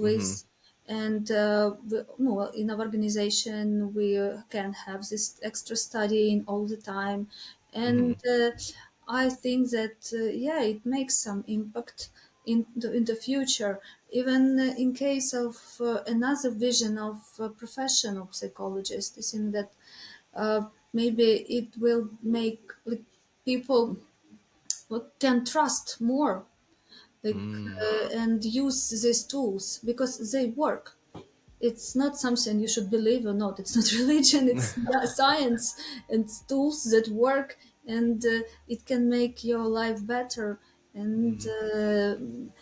mhm, always. And no, in our organization, we can have this extra studying all the time. And mhm, I think that, yeah, it makes some impact in the future, even in case of another vision of profession of psychologist. I think that maybe it will make like, people can trust more like mm, and use these tools because they work. It's not something you should believe or not. It's not religion. It's science and tools that work, and it can make your life better. And mhm,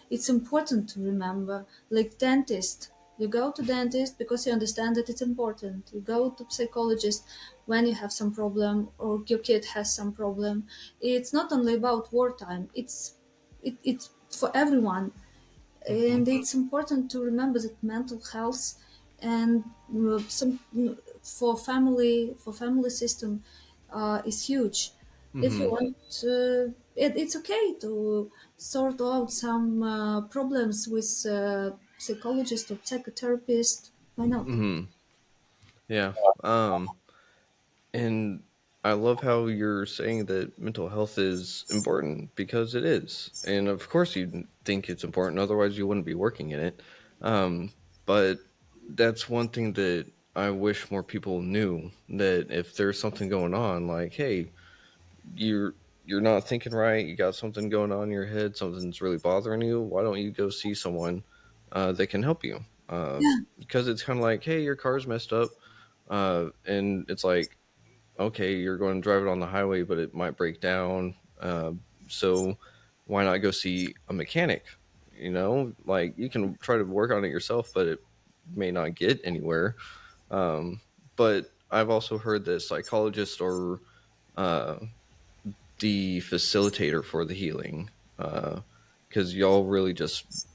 it's important to remember, like dentist. You go to dentist because you understand that it's important. You go to psychologist when you have some problem or your kid has some problem. It's not only about wartime. It's for everyone, mhm, and it's important to remember that mental health and some for family system is huge. If you mhm, want, it's okay to sort out some problems with psychologist or psychotherapist. Why not? mhm. Yeah. And I love how you're saying that mental health is important because it is. And of course, you think it's important, otherwise, you wouldn't be working in it. But that's one thing that I wish more people knew, that if there's something going on, like, hey, you're you're not thinking right, you got something going on in your head, something's really bothering you, why don't you go see someone that can help you? Yeah. because it's kind of like, hey, your car's messed up, and it's like, okay, you're going to drive it on the highway, but it might break down. So why not go see a mechanic? You know, like you can try to work on it yourself, but it may not get anywhere. Um, but I've also heard that psychologists are uh, the facilitator for the healing, because y'all really just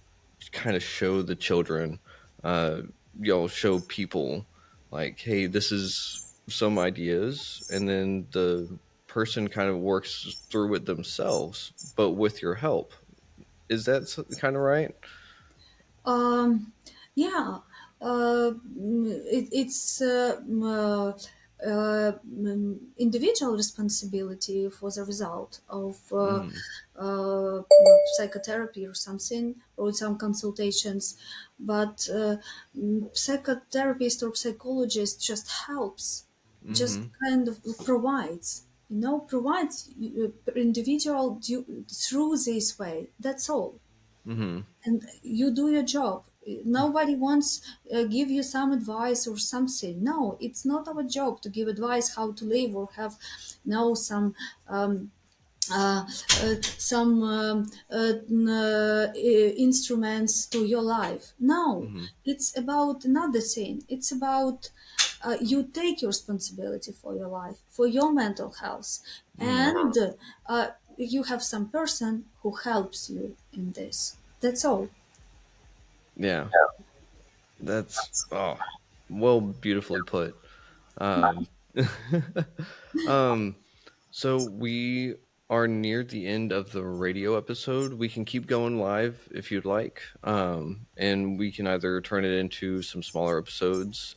kind of show the children, uh, y'all show people like, hey, this is some ideas, and then the person kind of works through it themselves, but with your help. Is that kind of right? Um, yeah, it's individual responsibility for the result of Mm-hmm. psychotherapy or something, or some consultations. But psychotherapist or psychologist just helps, just Mm-hmm. kind of provides. Provides individual through this way. That's all, Mm-hmm. and you do your job. Nobody wants give you some advice or something. No, it's not our job to give advice how to live or have some uh, instruments to your life. No, Mm-hmm. it's about another thing. It's about you take your responsibility for your life, for your mental health, Mm-hmm. and you have some person who helps you in this. That's all. Yeah, that's, oh, well, beautifully put. um um So we are near the end of the radio episode. We can keep going live if you'd like, and we can either turn it into some smaller episodes.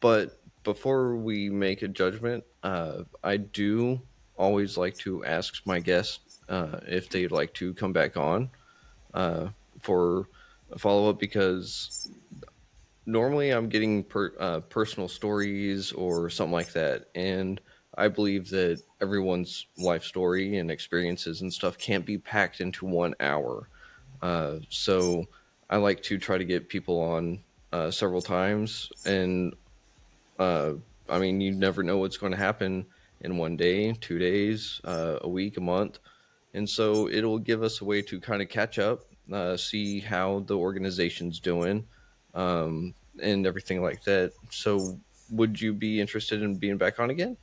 But before we make a judgment, I do always like to ask my guests if they'd like to come back on uh, for a follow up, because normally I'm getting personal stories or something like that, and I believe that everyone's life story and experiences and stuff can't be packed into 1 hour. So I like to try to get people on several times, and uh, I mean, you never know what's going to happen in 1 day, 2 days, a week, a month. And so it'll give us a way to kind of catch up, see how the organization's doing, and everything like that. So, would you be interested in being back on again?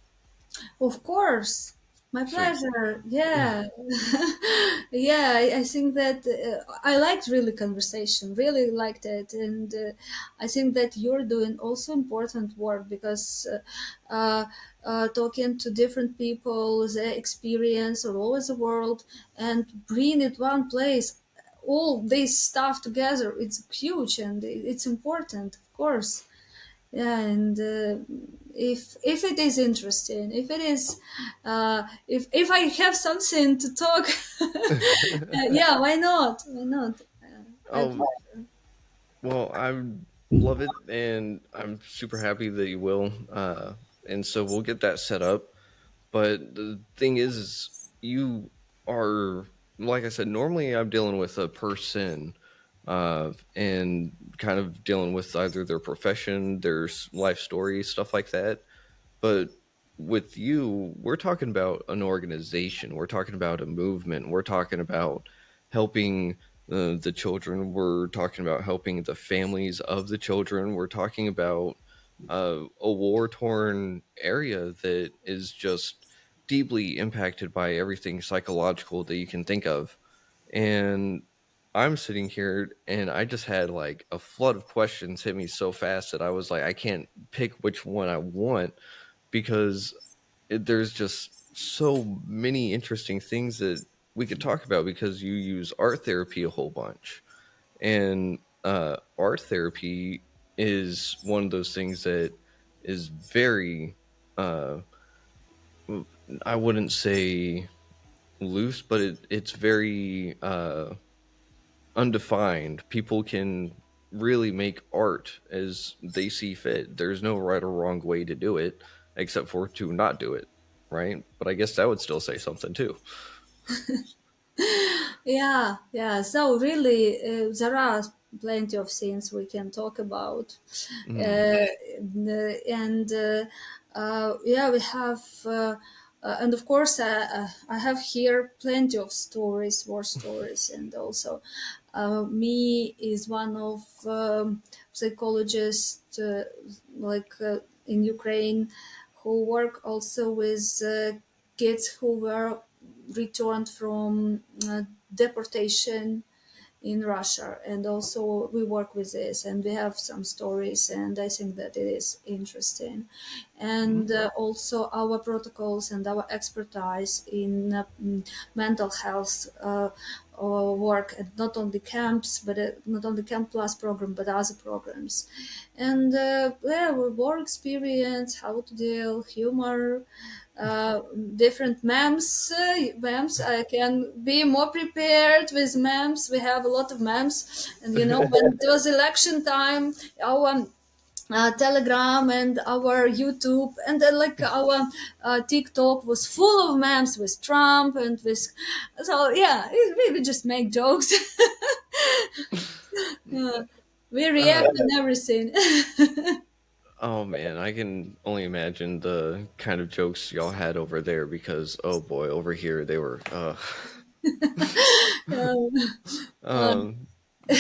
Of course, my Sweet. pleasure. Yeah, yeah. I think that I liked really conversation. Really liked it, and I think that you're doing also important work because talking to different people, their experience all over the world, and bring it one place, all this stuff together. It's huge and it's important, of course. Yeah, and if it is interesting, if it is if I have something to talk, yeah, why not, why not. My Oh, pleasure. well, I love it, and I'm super happy that you will. And so we'll get that set up. But the thing is you are, like I said, normally I'm dealing with a person, and kind of dealing with either their profession, their life story, stuff like that. But with you, we're talking about an organization. We're talking about a movement. We're talking about helping the children. We're talking about helping the families of the children. We're talking about a war torn area that is just deeply impacted by everything psychological that you can think of. And I'm sitting here and I just had like a flood of questions hit me so fast that I was like, I can't pick which one I want, because there's just so many interesting things that we could talk about, because you use art therapy a whole bunch. And art therapy is one of those things that is very, uh, I wouldn't say loose, but it's very undefined. People can really make art as they see fit. There's no right or wrong way to do it, except for to not do it, right? But I guess that would still say something too. Yeah, yeah. So really, there are. plenty of things we can talk about. Mhm. And yeah, we have. And of course, I have here plenty of stories, war stories, and also me is one of psychologists in Ukraine who work also with kids who were returned from deportation in Russia, and also we work with this, and we have some stories, and I think that it is interesting, and Mhm. also our protocols and our expertise in mental health. Work at not only camps, but not only Camp Plus program, but other programs, and yeah, war experience, how to deal, humor, uh, different memes. Memes. I can be more prepared with memes. We have a lot of memes, and when it was election time, our Telegram and our YouTube and like our TikTok was full of memes with Trump and with. So yeah, we just make jokes. Yeah. We react Uh, and everything. oh man, I can only imagine the kind of jokes y'all had over there because oh boy, over here they were. um, uh, um,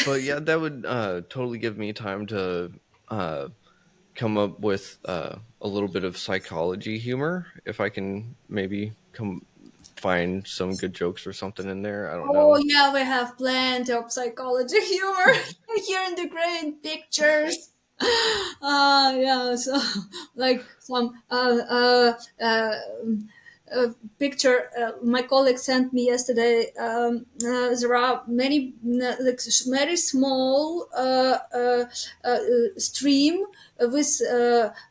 but yeah, that would totally give me time to uh, come up with a little bit of psychology humor if I can maybe come find some good jokes or something in there. I don't Oh know. yeah, we have plenty of psychology humor here in the great pictures. Yeah, so like some picture my colleague sent me yesterday. There are many like very small stream with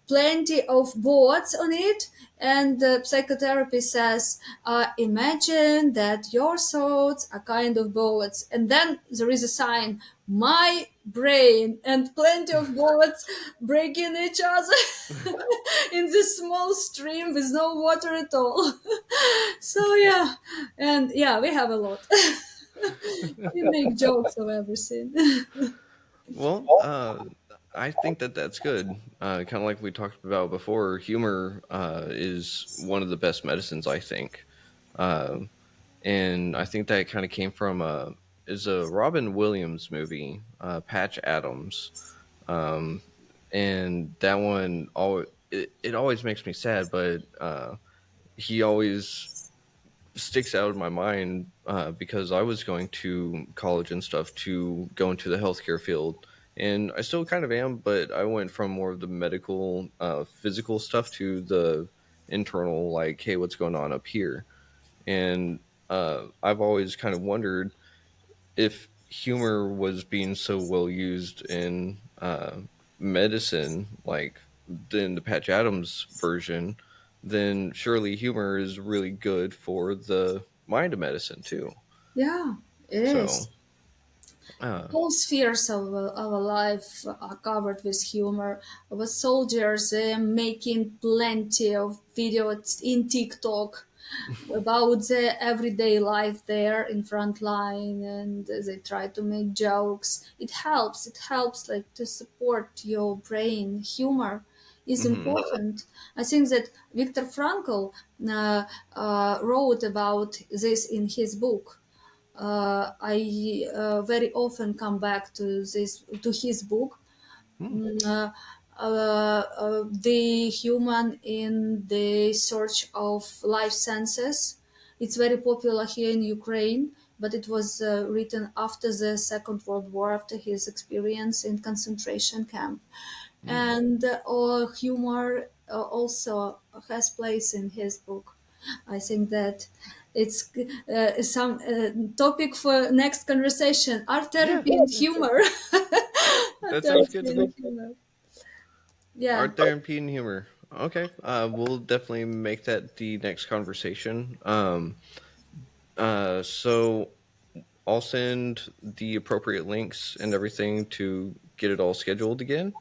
plenty of boards on it, and the psychotherapy says, imagine that your thoughts are kind of bullets. And then there is a sign, my brain, and plenty of bullets breaking each other in this small stream with no water at all. So, yeah. And yeah, we have a lot. We make jokes of everything. Well, I think that that's good. Kind of like we talked about before, humor is one of the best medicines, I think. Um, and I think that kind of came from is a Robin Williams movie, Patch Adams, um, and that one it always makes me sad, but he always sticks out in my mind because I was going to college and stuff to go into the healthcare field, and I still kind of am, but I went from more of the medical, physical stuff to the internal, like, hey, what's going on up here? And I've always kind of wondered if humor was being so well used in medicine, like in the Patch Adams version, then surely humor is really good for the mind of medicine too. Yeah, it So, is. uh, All spheres of our life are covered with humor. Our soldiers making plenty of videos in TikTok about the everyday life there in front line, and they try to make jokes. It helps like to support your brain. Humor is mhm, important. I think that Viktor Frankl wrote about this in his book. I very often come back to this to his book, mm, mm, the human in the search of life senses. It's very popular here in Ukraine, but it was written after the Second World War, after his experience in concentration camp, mm. and humor also has place in his book. I think that it's some topic for next conversation. Art Yeah, therapy and humor. Art that sounds good therapy to and me. humor. Yeah. Art therapy and humor. Okay, we'll definitely make that the next conversation. So I'll send the appropriate links and everything to get it all scheduled again.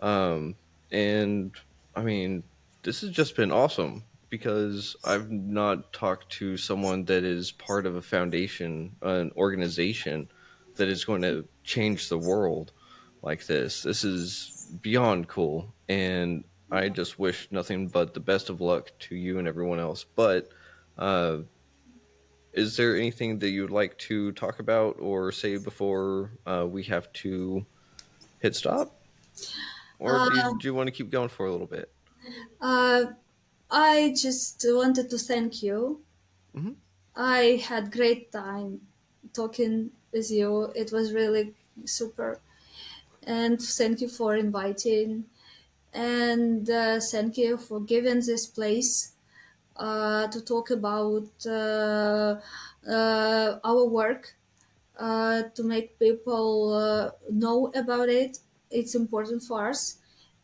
Um, and I mean, this has just been awesome because I've not talked to someone that is part of a foundation, an organization that is going to change the world like this. This is beyond cool, and I just wish nothing but the best of luck to you and everyone else. But uh, is there anything that you'd like to talk about or say before we have to hit stop? Or Uh, do you want to keep going for a little bit? uh, I just wanted to thank you. Hmm. I had great time talking with you. It was really super. And thank you for inviting. And thank you for giving this place to talk about our work, to make people know about it. It's important for us,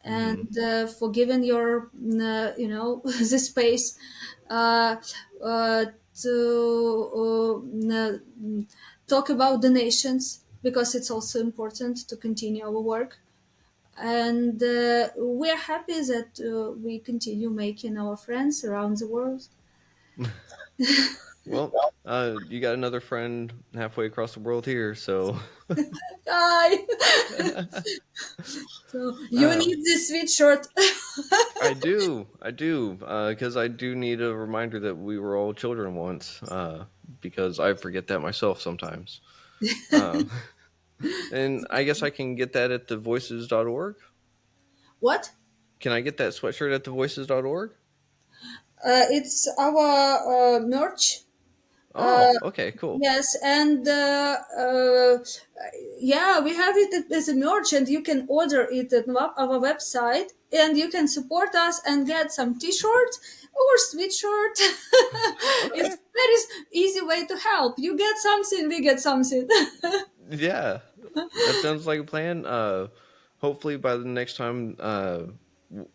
Hmm. and for giving your the space uh, uh, to talk about donations, because it's also important to continue our work. And we're happy that we continue making our friends around the world. Well, you got another friend halfway across the world here, so Hi. So you uh, need this sweatshirt. I do, because I do need a reminder that we were all children once, because I forget that myself sometimes. Um, and I guess I can get that at thevoices.org. What? Can I get that sweatshirt at thevoices.org? It's our merch. Uh, Oh, okay, cool. yes, and yeah, we have it as a merch, and you can order it at our website, and you can support us and get some T-shirt or sweatshirt. Okay. It's very easy way to help. You get something, we get something. Yeah, that sounds like a plan. Hopefully by the next time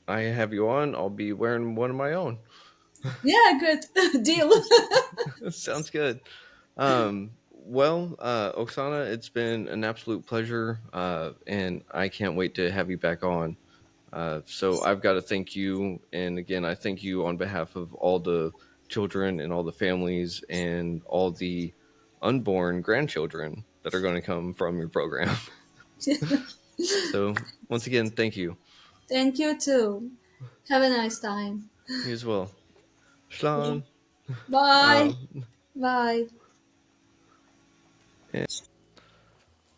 I have you on, I'll be wearing one of my own. Yeah, good deal. Sounds good. Oksana, it's been an absolute pleasure, and I can't wait to have you back on. So I've got to thank you, and again, I thank you on behalf of all the children and all the families and all the unborn grandchildren that are going to come from your program. So once again, thank you. Thank you too. Have a nice time. You as well. Yeah. Shalom. Bye. Uh, Bye.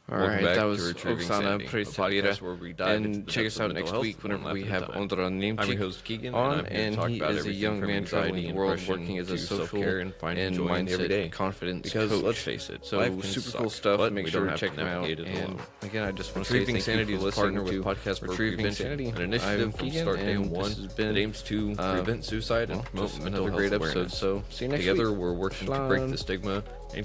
All Welcome right, that back to was Retrieving Oksana Sanity, a Priservira. podcast where we dive into And the check depths us of out mental next health, week one whenever laugh we at a have time. Ondra I'm your Nimchik host Keegan, and on, I'm here to and talk he about is a everything young from man traveling anxiety the and world depression working as a to social self-care and finding and joy in the everyday. mindset confidence Because coach. let's face it, So life can super suck, cool stuff. but Make we sure don't to have check to him out. navigate it And alone. again, I just want to say Retrieving thank you Sanity for is a partner listening with to Podcast for Retrieving Prevention, Sanity. an I'm initiative from Keegan, start day and this one has that been aims to prevent suicide and promote just mental another health great episode. awareness. So see you next week. Together, we're working to break Shalom. the stigma and